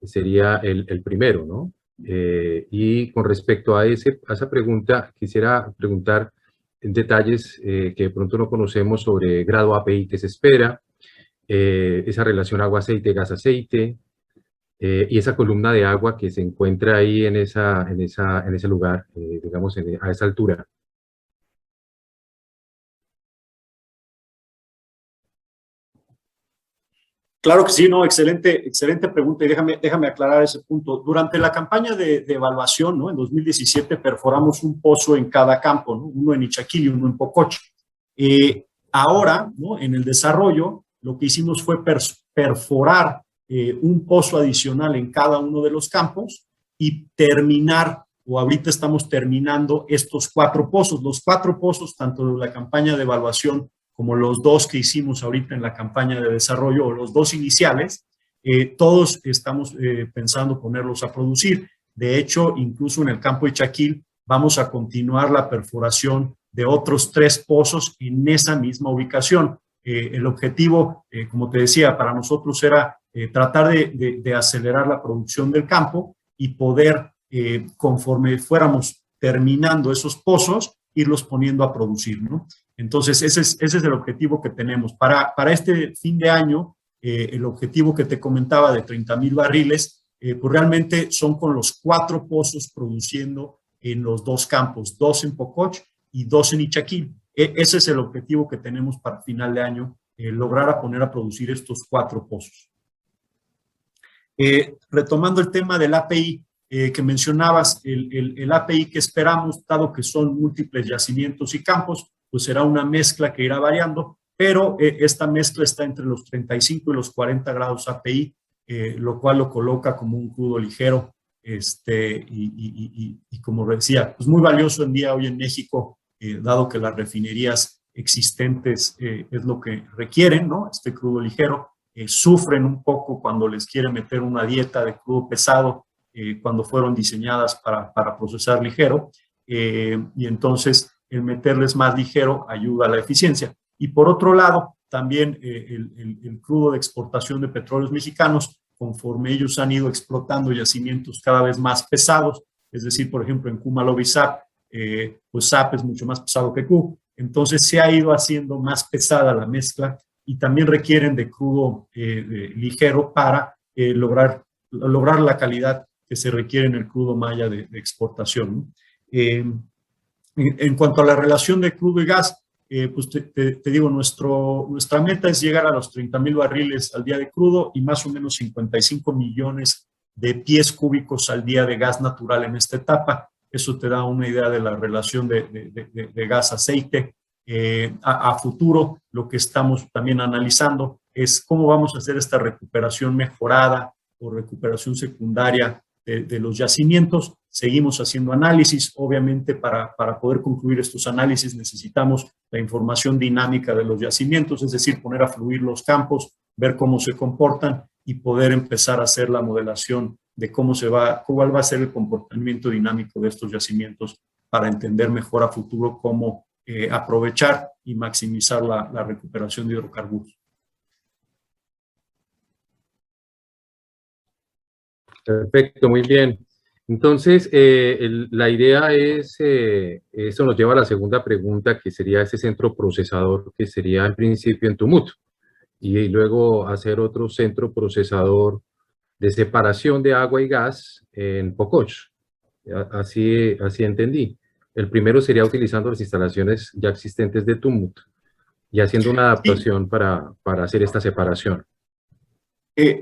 sería el primero, ¿no? Y con respecto a esa pregunta, quisiera preguntar en detalles que de pronto no conocemos sobre grado API que se espera, esa relación agua-aceite, gas-aceite, y esa columna de agua que se encuentra ahí en ese lugar, digamos, a esa altura. Claro que sí, no, excelente pregunta y déjame aclarar ese punto. Durante la campaña de evaluación, ¿no? En 2017 perforamos un pozo en cada campo, ¿no? Uno en Ichaquil y uno en Pococh. Ahora, ¿no? En el desarrollo, lo que hicimos fue perforar un pozo adicional en cada uno de los campos y terminar, o ahorita estamos terminando estos 4 pozos. Los 4 pozos, tanto de la campaña de evaluación como los 2 que hicimos ahorita en la campaña de desarrollo, o los 2 iniciales, todos estamos pensando ponerlos a producir. De hecho, incluso en el campo de Chaquil vamos a continuar la perforación de otros 3 pozos en esa misma ubicación. El objetivo, como te decía, para nosotros era tratar de acelerar la producción del campo y poder, conforme fuéramos terminando esos pozos, irlos poniendo a producir, ¿no? Entonces, ese es el objetivo que tenemos. Para este fin de año, el objetivo que te comentaba de 30,000 barriles, pues realmente son con los 4 pozos produciendo en los 2 campos, 2 en Pococh y 2 en Ichaquil. Ese es el objetivo que tenemos para final de año, lograr poner a producir estos 4 pozos. Retomando el tema del API que mencionabas, el API que esperamos, dado que son múltiples yacimientos y campos, pues será una mezcla que irá variando, pero esta mezcla está entre los 35 y los 40 grados API, lo cual lo coloca como un crudo ligero, y como decía, pues muy valioso hoy en México, dado que las refinerías existentes es lo que requieren, ¿no? Este crudo ligero, sufren un poco cuando les quieren meter una dieta de crudo pesado, cuando fueron diseñadas para procesar ligero, y entonces el meterles más ligero ayuda a la eficiencia. Y por otro lado, también el crudo de exportación de Petróleos Mexicanos, conforme ellos han ido explotando yacimientos cada vez más pesados, es decir, por ejemplo, en Kumalob y SAP, pues SAP es mucho más pesado que Q, entonces se ha ido haciendo más pesada la mezcla y también requieren de crudo ligero para lograr la calidad que se requiere en el crudo maya de exportación, ¿no? En cuanto a la relación de crudo y gas, pues te digo, nuestra meta es llegar a los 30,000 barriles al día de crudo y más o menos 55 millones de pies cúbicos al día de gas natural en esta etapa. Eso te da una idea de la relación de gas-aceite. A futuro, lo que estamos también analizando es cómo vamos a hacer esta recuperación mejorada o recuperación secundaria de los yacimientos. Seguimos haciendo análisis. Obviamente, para poder concluir estos análisis necesitamos la información dinámica de los yacimientos, es decir, poner a fluir los campos ver cómo se comportan y poder empezar a hacer la modelación de cuál va a ser el comportamiento dinámico de estos yacimientos para entender mejor a futuro cómo aprovechar y maximizar la recuperación de hidrocarburos. Perfecto, muy bien. Entonces, la idea es, eso nos lleva a la segunda pregunta, que sería ese centro procesador, que sería en principio en Tumut, y luego hacer otro centro procesador de separación de agua y gas en Pococh. Así entendí. El primero sería utilizando las instalaciones ya existentes de Tumut y haciendo una adaptación para hacer esta separación.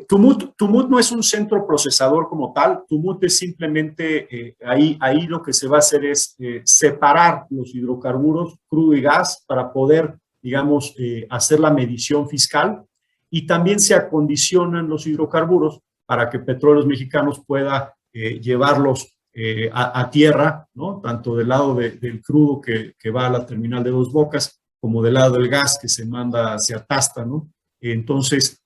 Tumut no es un centro procesador como tal. Tumut es simplemente, ahí lo que se va a hacer es separar los hidrocarburos, crudo y gas, para poder, digamos, hacer la medición fiscal, y también se acondicionan los hidrocarburos para que Petróleos Mexicanos pueda llevarlos a tierra, ¿no? Tanto del lado del crudo que va a la terminal de Dos Bocas, como del lado del gas que se manda hacia Tasta, ¿no? Entonces,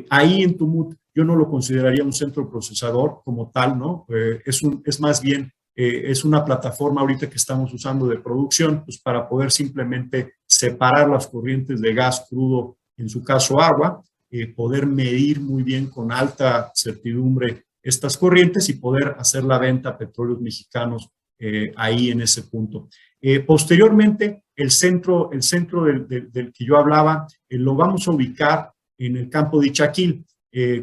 ahí en Tumut yo no lo consideraría un centro procesador como tal, ¿no? Es más bien, es una plataforma ahorita que estamos usando de producción, pues para poder simplemente separar las corrientes de gas, crudo, en su caso agua, poder medir muy bien con alta certidumbre estas corrientes y poder hacer la venta a Petróleos Mexicanos ahí en ese punto. Posteriormente, el centro del que yo hablaba, lo vamos a ubicar en el campo de Ichaquil.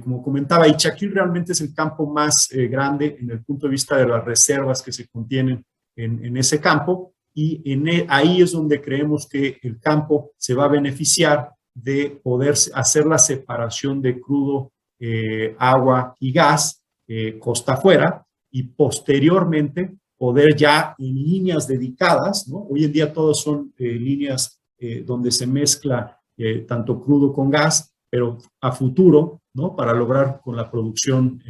Como comentaba, Ichaquil realmente es el campo más grande en el punto de vista de las reservas que se contienen en ese campo, y ahí es donde creemos que el campo se va a beneficiar de poder hacer la separación de crudo, agua y gas costa afuera, y posteriormente poder ya en líneas dedicadas, ¿no? Hoy en día todas son líneas donde se mezcla tanto crudo con gas, pero a futuro, ¿no? Para lograr con la producción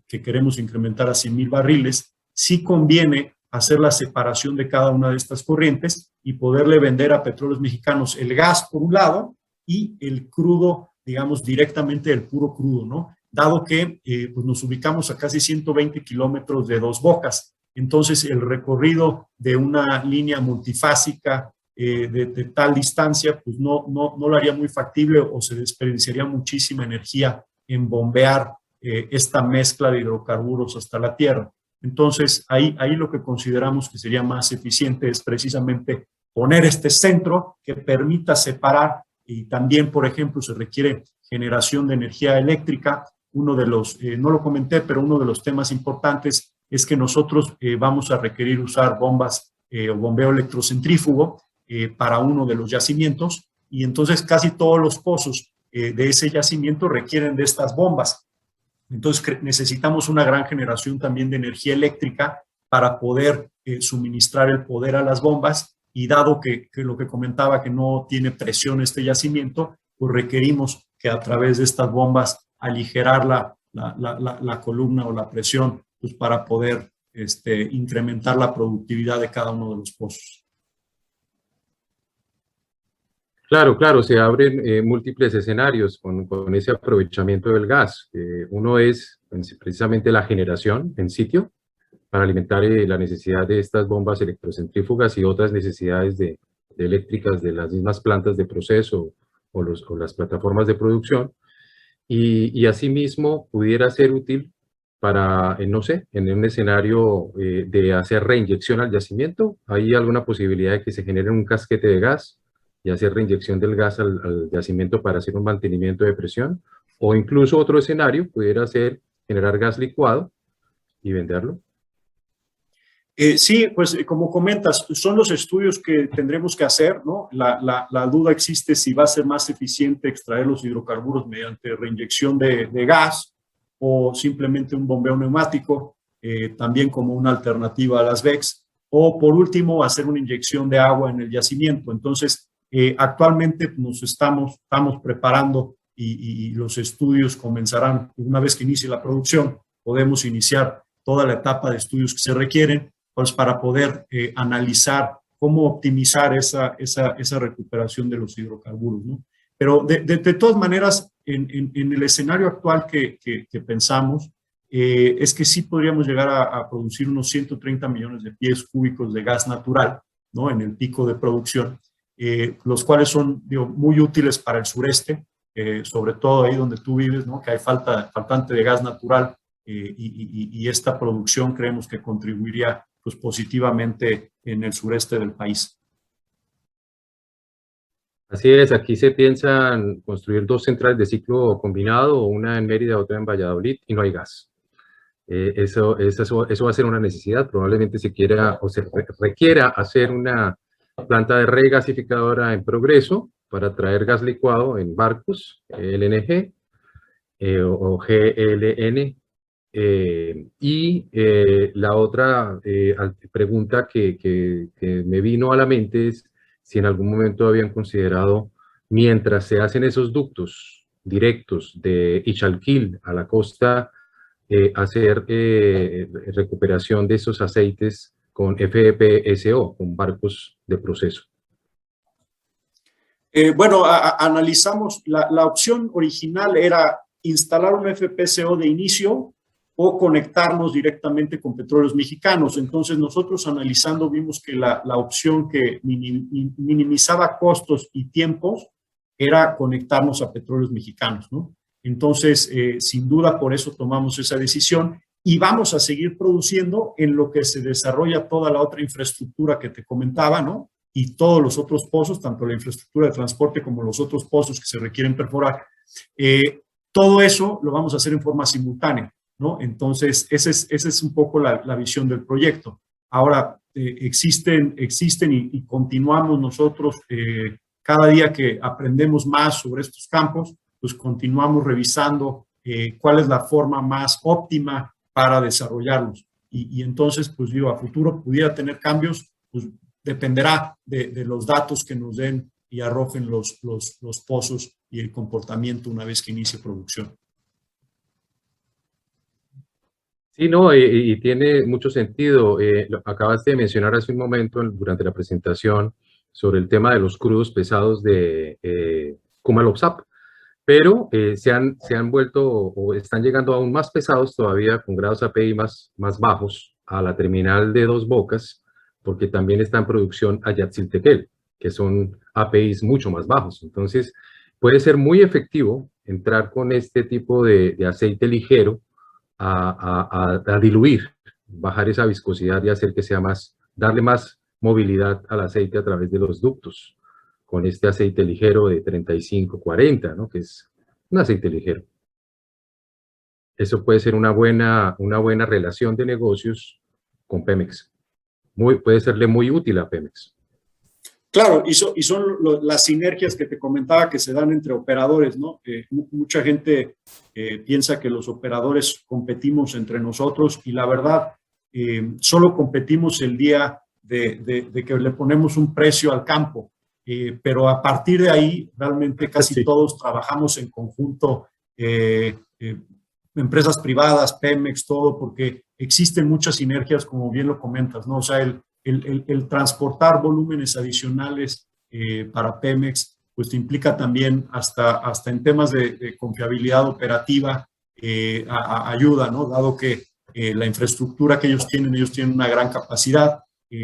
que queremos incrementar a 100,000 barriles, sí conviene hacer la separación de cada una de estas corrientes y poderle vender a Petróleos Mexicanos el gas por un lado y el crudo, digamos, directamente el puro crudo, ¿no? Dado que pues nos ubicamos a casi 120 kilómetros de Dos Bocas. Entonces, el recorrido de una línea multifásica de tal distancia, pues no lo haría muy factible, o se desperdiciaría muchísima energía en bombear esta mezcla de hidrocarburos hasta la tierra. Entonces, ahí lo que consideramos que sería más eficiente es precisamente poner este centro que permita separar, y también, por ejemplo, se requiere generación de energía eléctrica. Uno de los, no lo comenté, pero uno de los temas importantes es que nosotros vamos a requerir usar bombas o bombeo electrocentrífugo para uno de los yacimientos, y entonces casi todos los pozos de ese yacimiento requieren de estas bombas. Entonces necesitamos una gran generación también de energía eléctrica para poder suministrar el poder a las bombas, y dado que lo que comentaba, que no tiene presión este yacimiento, pues requerimos que a través de estas bombas aligerar la columna o la presión, pues para poder incrementar la productividad de cada uno de los pozos. Claro, se abren múltiples escenarios con ese aprovechamiento del gas. Uno es precisamente la generación en sitio para alimentar la necesidad de estas bombas electrocentrífugas y otras necesidades eléctricas de las mismas plantas de proceso o las plataformas de producción. Y asimismo pudiera ser útil para, no sé, en un escenario de hacer reinyección al yacimiento. ¿Hay alguna posibilidad de que se genere un casquete de gas y hacer reinyección del gas al yacimiento para hacer un mantenimiento de presión? O incluso otro escenario pudiera ser generar gas licuado y venderlo. Sí, pues como comentas, son los estudios que tendremos que hacer, ¿no? La duda existe si va a ser más eficiente extraer los hidrocarburos mediante reinyección de gas o simplemente un bombeo neumático, también como una alternativa a las VEX, o por último hacer una inyección de agua en el yacimiento. Entonces, actualmente nos estamos preparando y los estudios comenzarán una vez que inicie la producción. Podemos iniciar toda la etapa de estudios que se requieren, pues para poder analizar cómo optimizar esa recuperación de los hidrocarburos, ¿no? Pero de todas maneras, en el escenario actual que pensamos, es que sí podríamos llegar a producir unos 130 millones de pies cúbicos de gas natural, ¿no? En el pico de producción, los cuales son, digo, muy útiles para el sureste, sobre todo ahí donde tú vives, ¿no? Que hay faltante de gas natural, y esta producción creemos que contribuiría pues, positivamente en el sureste del país. Así es, aquí se piensa en construir 2 centrales de ciclo combinado, una en Mérida, otra en Valladolid, y no hay gas. Eso va a ser una necesidad. Probablemente se quiera o se requiera hacer una planta de regasificadora en progreso para traer gas licuado en barcos, LNG o GLN. La otra pregunta que me vino a la mente es si en algún momento habían considerado, mientras se hacen esos ductos directos de Ixalquil a la costa, hacer recuperación de esos aceites con FPSO, con barcos de proceso. Bueno, analizamos, la opción original era instalar un FPSO de inicio o conectarnos directamente con Petróleos Mexicanos. Entonces nosotros analizando vimos que la opción que minimizaba costos y tiempos era conectarnos a Petróleos Mexicanos, ¿no? Entonces, sin duda por eso tomamos esa decisión y vamos a seguir produciendo en lo que se desarrolla toda la otra infraestructura que te comentaba, ¿no? Y todos los otros pozos, tanto la infraestructura de transporte como los otros pozos que se requieren perforar. Todo eso lo vamos a hacer en forma simultánea, ¿no? Entonces, esa es un poco la visión del proyecto. Ahora, existen y continuamos nosotros, cada día que aprendemos más sobre estos campos, pues continuamos revisando cuál es la forma más óptima para desarrollarlos. Y entonces, pues digo, a futuro pudiera tener cambios, pues dependerá de los datos que nos den y arrojen los pozos y el comportamiento una vez que inicie producción. Sí, no, y tiene mucho sentido. Acabaste de mencionar hace un momento durante la presentación sobre el tema de los crudos pesados de Kumalopsap, pero se han vuelto o están llegando aún más pesados todavía con grados API más bajos a la terminal de Dos Bocas, porque también está en producción Ayatziltequel, que son APIs mucho más bajos. Entonces, puede ser muy efectivo entrar con este tipo de aceite ligero a diluir, bajar esa viscosidad y hacer que sea darle más movilidad al aceite a través de los ductos, con este aceite ligero de 35-40, ¿no? Que es un aceite ligero. Eso puede ser una buena relación de negocios con Pemex. Puede serle muy útil a Pemex. Claro, y son las sinergias que te comentaba que se dan entre operadores, ¿no? Mucha gente piensa que los operadores competimos entre nosotros y la verdad, solo competimos el día de que le ponemos un precio al campo, pero a partir de ahí realmente casi todos trabajamos en conjunto, empresas privadas, Pemex, todo, porque existen muchas sinergias, como bien lo comentas, ¿no? O sea, el transportar volúmenes adicionales para Pemex, pues te implica también hasta en temas de confiabilidad operativa, ayuda, ¿no? Dado que la infraestructura que ellos tienen una gran capacidad,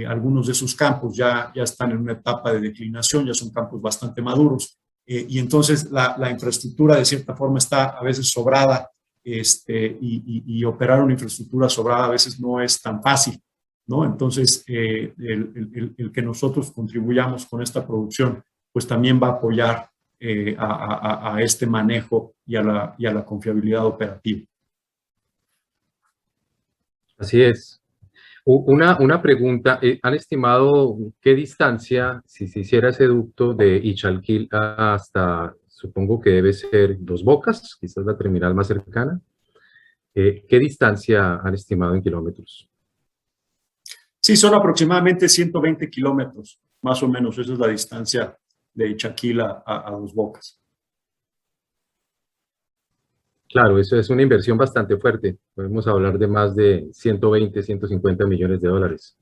algunos de sus campos ya están en una etapa de declinación, ya son campos bastante maduros, y entonces la infraestructura de cierta forma está a veces sobrada, y operar una infraestructura sobrada a veces no es tan fácil, ¿no? Entonces, el que nosotros contribuyamos con esta producción, pues también va a apoyar a este manejo y a la confiabilidad operativa. Así es. Una pregunta, ¿han estimado qué distancia, si se hiciera ese ducto de Ixalquil hasta, supongo que debe ser Dos Bocas, quizás la terminal más cercana? ¿Qué distancia han estimado en kilómetros? Sí, son aproximadamente 120 kilómetros, más o menos, esa es la distancia de Ixalquil a Dos Bocas. Claro, eso es una inversión bastante fuerte. Podemos hablar de más de 120, 150 millones de dólares.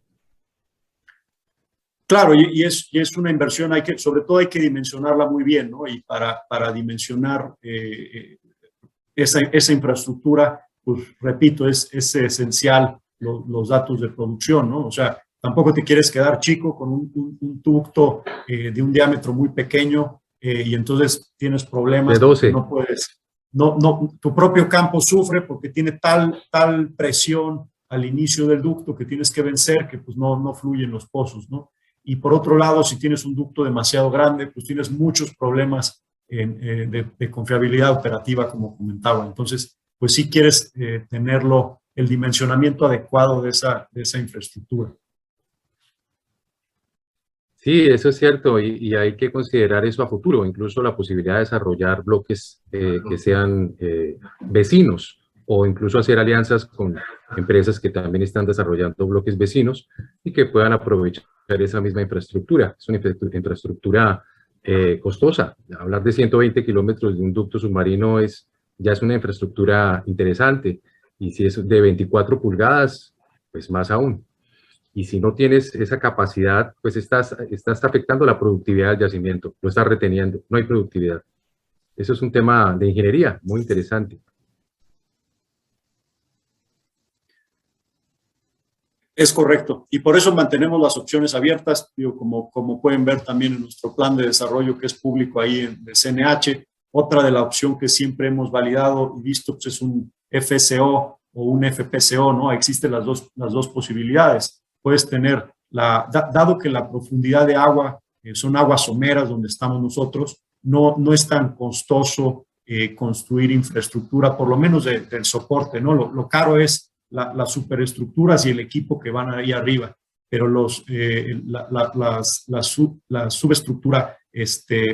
Claro, y es una inversión, sobre todo hay que dimensionarla muy bien, ¿no? Y para dimensionar esa infraestructura, pues repito, es esencial los datos de producción, ¿no? O sea, tampoco te quieres quedar chico con un ducto de un diámetro muy pequeño y entonces tienes problemas De 12. porque no puedes, tu propio campo sufre porque tiene tal presión al inicio del ducto que tienes que vencer que pues no fluyen los pozos, ¿no? Y por otro lado, si tienes un ducto demasiado grande, pues tienes muchos problemas de confiabilidad operativa, como comentaba. Entonces, pues sí quieres tenerlo, el dimensionamiento adecuado de esa infraestructura. Sí, eso es cierto, y hay que considerar eso a futuro, incluso la posibilidad de desarrollar bloques que sean vecinos, o incluso hacer alianzas con empresas que también están desarrollando bloques vecinos y que puedan aprovechar esa misma infraestructura. Es una infraestructura costosa. Hablar de 120 kilómetros de un ducto submarino ya es una infraestructura interesante, y si es de 24 pulgadas, pues más aún. Y si no tienes esa capacidad, pues estás afectando la productividad del yacimiento, lo estás reteniendo, no hay productividad. Eso es un tema de ingeniería muy interesante. Es correcto, y por eso mantenemos las opciones abiertas, digo, como pueden ver también en nuestro plan de desarrollo que es público ahí de CNH. Otra de la opción que siempre hemos validado y visto pues es un FSO o un FPSO, ¿no? Existen las dos posibilidades. Puedes tener, dado que la profundidad de agua son aguas someras donde estamos nosotros, no es tan costoso construir infraestructura, por lo menos del soporte, ¿no? Lo caro es las superestructuras y el equipo que van ahí arriba, pero la subestructura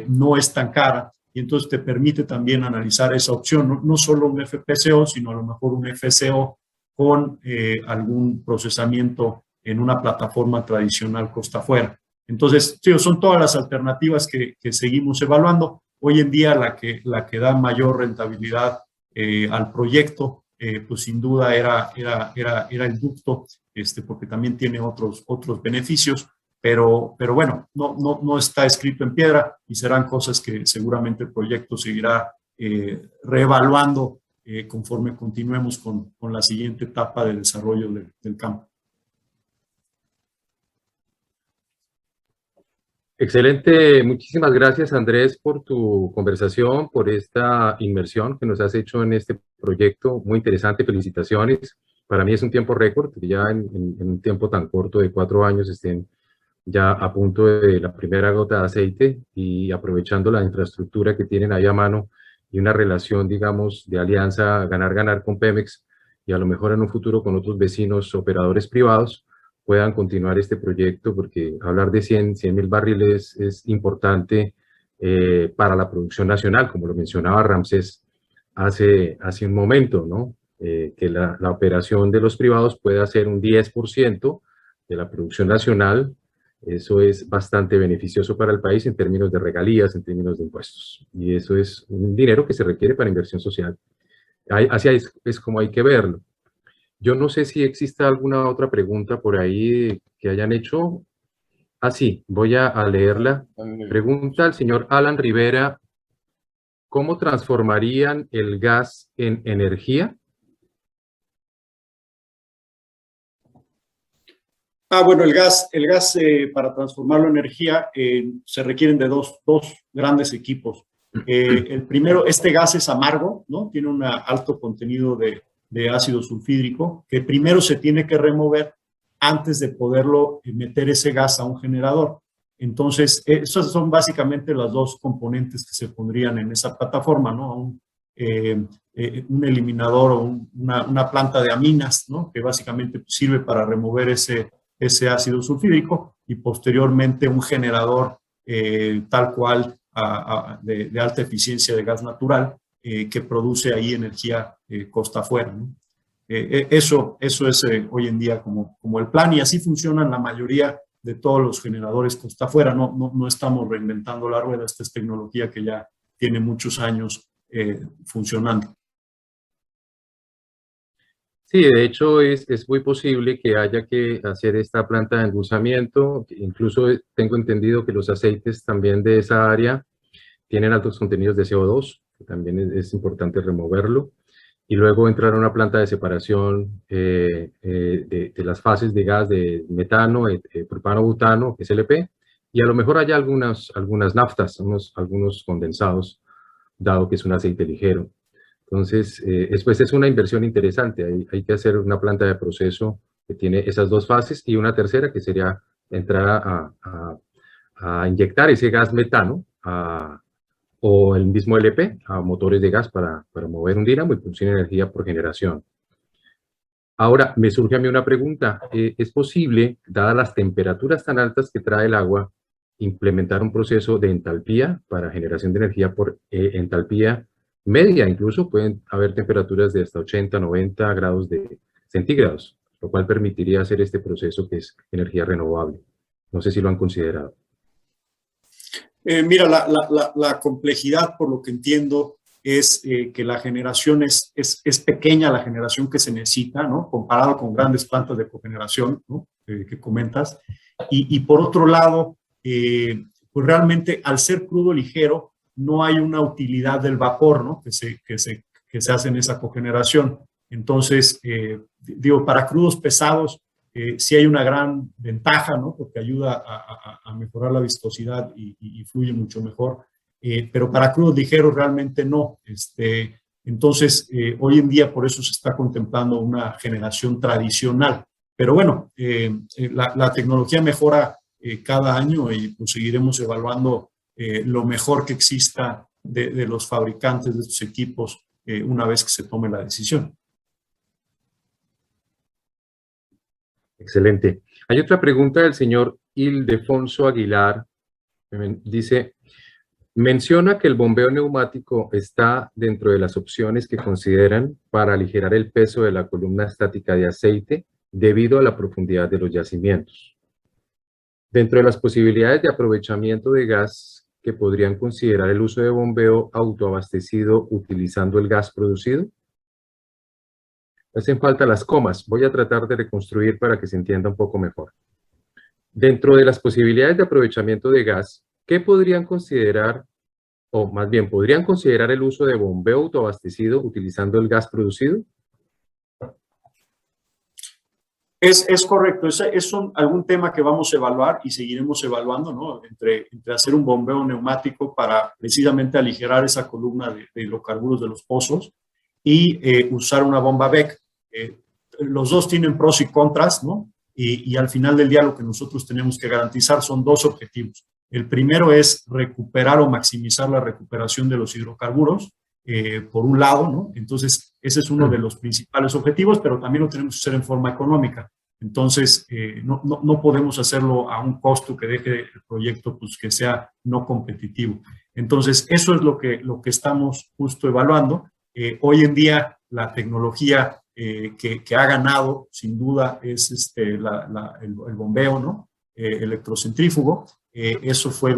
no es tan cara y entonces te permite también analizar esa opción, no solo un FPSO, sino a lo mejor un FSO con algún procesamiento en una plataforma tradicional costa afuera. Entonces, sí, son todas las alternativas que seguimos evaluando. Hoy en día la que da mayor rentabilidad al proyecto pues sin duda era el ducto, porque también tiene otros beneficios, pero bueno, no está escrito en piedra y serán cosas que seguramente el proyecto seguirá reevaluando conforme continuemos con la siguiente etapa de desarrollo del campo. Excelente, muchísimas gracias Andrés por tu conversación, por esta inmersión que nos has hecho en este proyecto, muy interesante, felicitaciones. Para mí es un tiempo récord, que ya en un tiempo tan corto de 4 años estén ya a punto de la primera gota de aceite y aprovechando la infraestructura que tienen ahí a mano y una relación, digamos, de alianza ganar-ganar con Pemex y a lo mejor en un futuro con otros vecinos operadores privados, puedan continuar este proyecto, porque hablar de 100.000 barriles es importante para la producción nacional, como lo mencionaba Ramsés hace un momento, ¿no? Que la operación de los privados pueda ser un 10% de la producción nacional. Eso es bastante beneficioso para el país en términos de regalías, en términos de impuestos. Y eso es un dinero que se requiere para inversión social. Así es como hay que verlo. Yo no sé si existe alguna otra pregunta por ahí que hayan hecho. Ah, sí, voy a leerla. Pregunta al señor Alan Rivera, ¿cómo transformarían el gas en energía? Bueno, el gas para transformarlo en energía se requieren de dos grandes equipos. El primero, este gas es amargo, ¿no? Tiene un alto contenido de ácido sulfídrico que primero se tiene que remover antes de poderlo meter ese gas a un generador. Entonces, esas son básicamente las dos componentes que se pondrían en esa plataforma, ¿no? Un eliminador o una planta de aminas, ¿no? Que básicamente sirve para remover ese ácido sulfídrico y posteriormente un generador tal cual de alta eficiencia de gas natural que produce ahí energía costa afuera, ¿no? Eso es hoy en día como el plan y así funcionan la mayoría de todos los generadores costa afuera. No estamos reinventando la rueda, esta es tecnología que ya tiene muchos años funcionando. Sí, de hecho es muy posible que haya que hacer esta planta de endulzamiento. Incluso tengo entendido que los aceites también de esa área tienen altos contenidos de CO2, que también es importante removerlo. Y luego entrar a una planta de separación de las fases de gas de metano, propano-butano, que es LP, y a lo mejor haya algunas naftas, algunos condensados, dado que es un aceite ligero. Entonces, después es una inversión interesante. Hay que hacer una planta de proceso que tiene esas dos fases y una tercera que sería entrar a inyectar ese gas metano o el mismo LP a motores de gas para mover un dínamo y producir energía por generación. Ahora, me surge a mí una pregunta. ¿Es posible, dadas las temperaturas tan altas que trae el agua, implementar un proceso de entalpía para generación de energía por entalpía media? Incluso pueden haber temperaturas de hasta 80, 90 grados centígrados, lo cual permitiría hacer este proceso que es energía renovable. No sé si lo han considerado. Mira, la complejidad, por lo que entiendo, es que la generación es pequeña, la generación que se necesita, ¿no? Comparado con grandes plantas de cogeneración, ¿no? Que comentas. Y por otro lado, pues realmente al ser crudo ligero, no hay una utilidad del vapor, ¿no? Que se hace en esa cogeneración. Entonces, digo, para crudos pesados, sí hay una gran ventaja, ¿no? Porque ayuda a mejorar la viscosidad y fluye mucho mejor. Pero para crudos ligeros realmente no. Entonces, hoy en día por eso se está contemplando una generación tradicional. Pero bueno, la tecnología mejora cada año y pues seguiremos evaluando lo mejor que exista de los fabricantes de estos equipos una vez que se tome la decisión. Excelente. Hay otra pregunta del señor Ildefonso Aguilar. Dice, menciona que el bombeo neumático está dentro de las opciones que consideran para aligerar el peso de la columna estática de aceite debido a la profundidad de los yacimientos. Dentro de las posibilidades de aprovechamiento de gas que podrían considerar el uso de bombeo autoabastecido utilizando el gas producido. Hacen falta las comas. Voy a tratar de reconstruir para que se entienda un poco mejor. Dentro de las posibilidades de aprovechamiento de gas, ¿qué podrían considerar, o más bien, podrían considerar el uso de bombeo autoabastecido utilizando el gas producido? Es correcto. Es algún tema que vamos a evaluar y seguiremos evaluando, ¿no? Entre hacer un bombeo neumático para precisamente aligerar esa columna de hidrocarburos de los pozos y usar una bomba BEC. Los dos tienen pros y contras, ¿no? Y al final del día lo que nosotros tenemos que garantizar son dos objetivos. El primero es recuperar o maximizar la recuperación de los hidrocarburos, por un lado, ¿no? Entonces, ese es uno de los principales objetivos, pero también lo tenemos que hacer en forma económica. Entonces, no podemos hacerlo a un costo que deje el proyecto, pues, que sea no competitivo. Entonces, eso es lo que estamos justo evaluando. Hoy en día, la tecnología que ha ganado, sin duda, es el bombeo, ¿no? Electrocentrífugo. Eso fue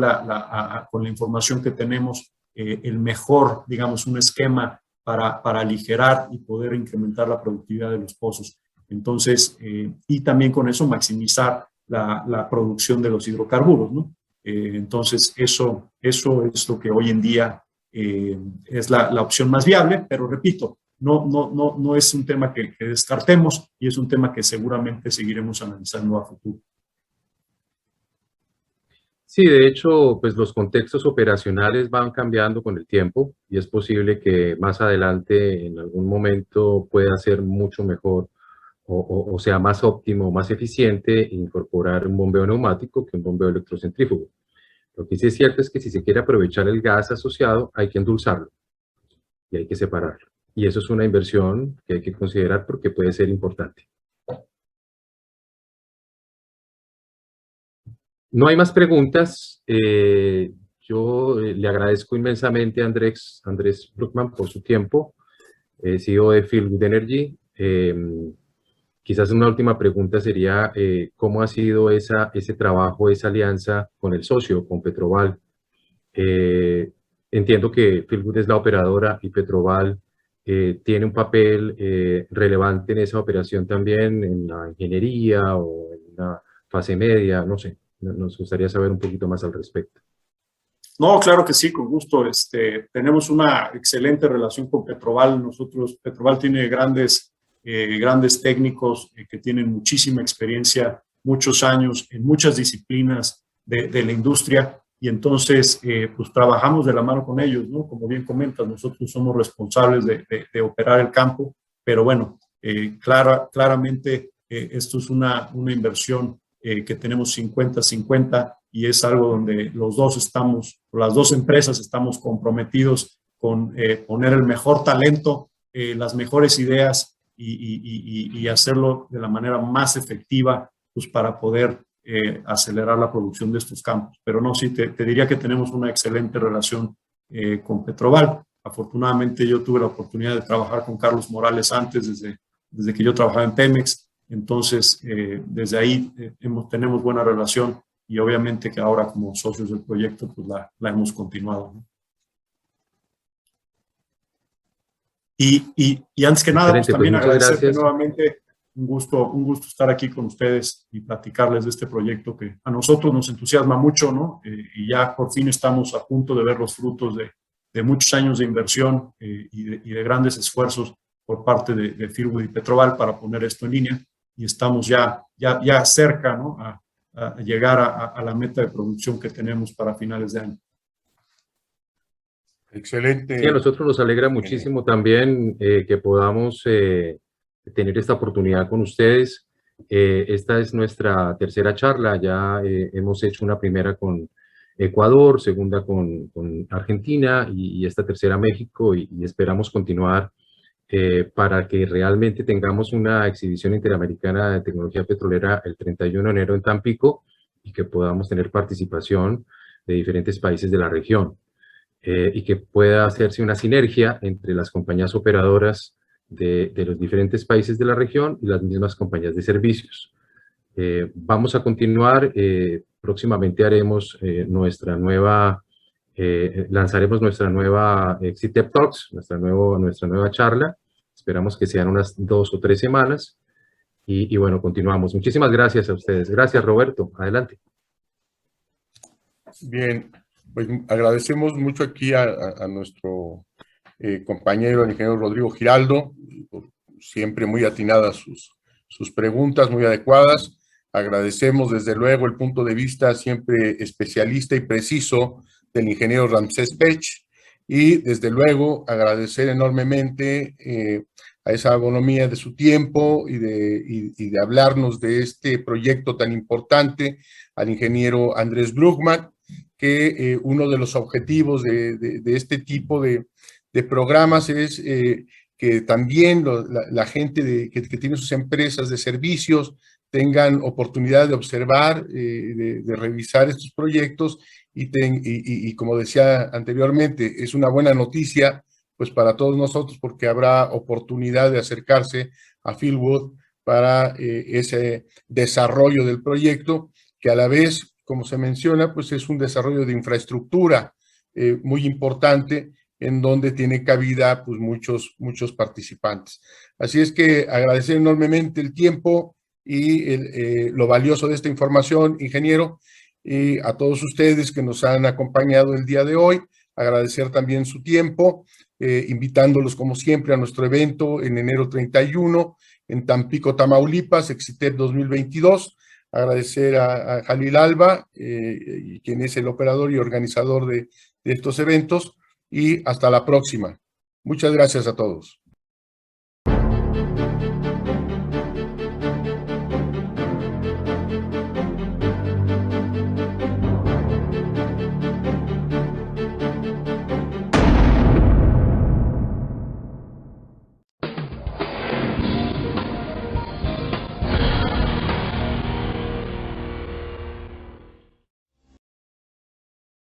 con la información que tenemos, el mejor, digamos, un esquema para aligerar y poder incrementar la productividad de los pozos. Entonces, y también con eso maximizar la producción de los hidrocarburos, ¿no? Entonces, eso es lo que hoy en día es la opción más viable, pero repito, no es un tema que descartemos y es un tema que seguramente seguiremos analizando a futuro. Sí, de hecho, pues los contextos operacionales van cambiando con el tiempo y es posible que más adelante, en algún momento, pueda ser mucho mejor o sea más óptimo, más eficiente incorporar un bombeo neumático que un bombeo electrocentrífugo. Lo que sí es cierto es que si se quiere aprovechar el gas asociado, hay que endulzarlo y hay que separarlo. Y eso es una inversión que hay que considerar porque puede ser importante. No hay más preguntas. Yo le agradezco inmensamente a Andrés Brookman por su tiempo, CEO de Fieldwood Energy. Quizás una última pregunta sería, ¿cómo ha sido ese trabajo, esa alianza con el socio, con Petroval? Entiendo que Fieldwood es la operadora y Petroval tiene un papel relevante en esa operación también, en la ingeniería o en la fase media, no sé, nos gustaría saber un poquito más al respecto. No, claro que sí, con gusto. Tenemos una excelente relación con Petroval. Petroval tiene grandes técnicos que tienen muchísima experiencia, muchos años en muchas disciplinas de la industria, y entonces pues trabajamos de la mano con ellos, ¿no? Como bien comentas, nosotros somos responsables de operar el campo, pero bueno, claramente esto es una inversión que tenemos 50-50, y es algo donde las dos empresas estamos comprometidos con poner el mejor talento, las mejores ideas y hacerlo de la manera más efectiva, pues para poder acelerar la producción de estos campos. Pero no, sí, te diría que tenemos una excelente relación con Petroval. Afortunadamente yo tuve la oportunidad de trabajar con Carlos Morales antes, desde que yo trabajaba en Pemex. Entonces, desde ahí tenemos buena relación, y obviamente que ahora como socios del proyecto pues la hemos continuado, ¿no? Y antes que nada, pues también agradecerte nuevamente. Un gusto estar aquí con ustedes y platicarles de este proyecto que a nosotros nos entusiasma mucho, ¿no? Y ya por fin estamos a punto de ver los frutos de muchos años de inversión y de grandes esfuerzos por parte de Fieldwood y Petroval para poner esto en línea, y estamos ya cerca, ¿no? a llegar a la meta de producción que tenemos para finales de año. Excelente. Sí, a nosotros nos alegra muchísimo también que podamos tener esta oportunidad con ustedes. Esta es nuestra tercera charla, ya hemos hecho una primera con Ecuador, segunda con Argentina y esta tercera México, y esperamos continuar para que realmente tengamos una exhibición interamericana de tecnología petrolera el 31 de enero en Tampico, y que podamos tener participación de diferentes países de la región, y que pueda hacerse una sinergia entre las compañías operadoras de los diferentes países de la región y las mismas compañías de servicios. Vamos a continuar, próximamente haremos lanzaremos nuestra nueva Exitep Talks, nuestra nueva charla. Esperamos que sean unas 2 o 3 semanas. Y bueno, continuamos. Muchísimas gracias a ustedes. Gracias, Roberto. Adelante. Bien, pues agradecemos mucho aquí a nuestro compañero, el ingeniero Rodrigo Giraldo, siempre muy atinadas sus preguntas, muy adecuadas. Agradecemos desde luego el punto de vista siempre especialista y preciso del ingeniero Ramsés Pech, y desde luego agradecer enormemente a esa bonomía de su tiempo y de hablarnos de este proyecto tan importante al ingeniero Andrés Brugman, que uno de los objetivos de este tipo de programas es que también la gente que tiene sus empresas de servicios tengan oportunidad de observar, de revisar estos proyectos, y como decía anteriormente, es una buena noticia pues para todos nosotros, porque habrá oportunidad de acercarse a Fieldwood para ese desarrollo del proyecto, que a la vez, como se menciona, pues es un desarrollo de infraestructura muy importante, en donde tiene cabida pues muchos participantes. Así es que agradecer enormemente el tiempo y lo valioso de esta información, ingeniero, y a todos ustedes que nos han acompañado el día de hoy. Agradecer también su tiempo, invitándolos como siempre a nuestro evento en enero 31 en Tampico, Tamaulipas, Exitep 2022. Agradecer a Jalil Alba, quien es el operador y organizador de estos eventos, y hasta la próxima. Muchas gracias a todos.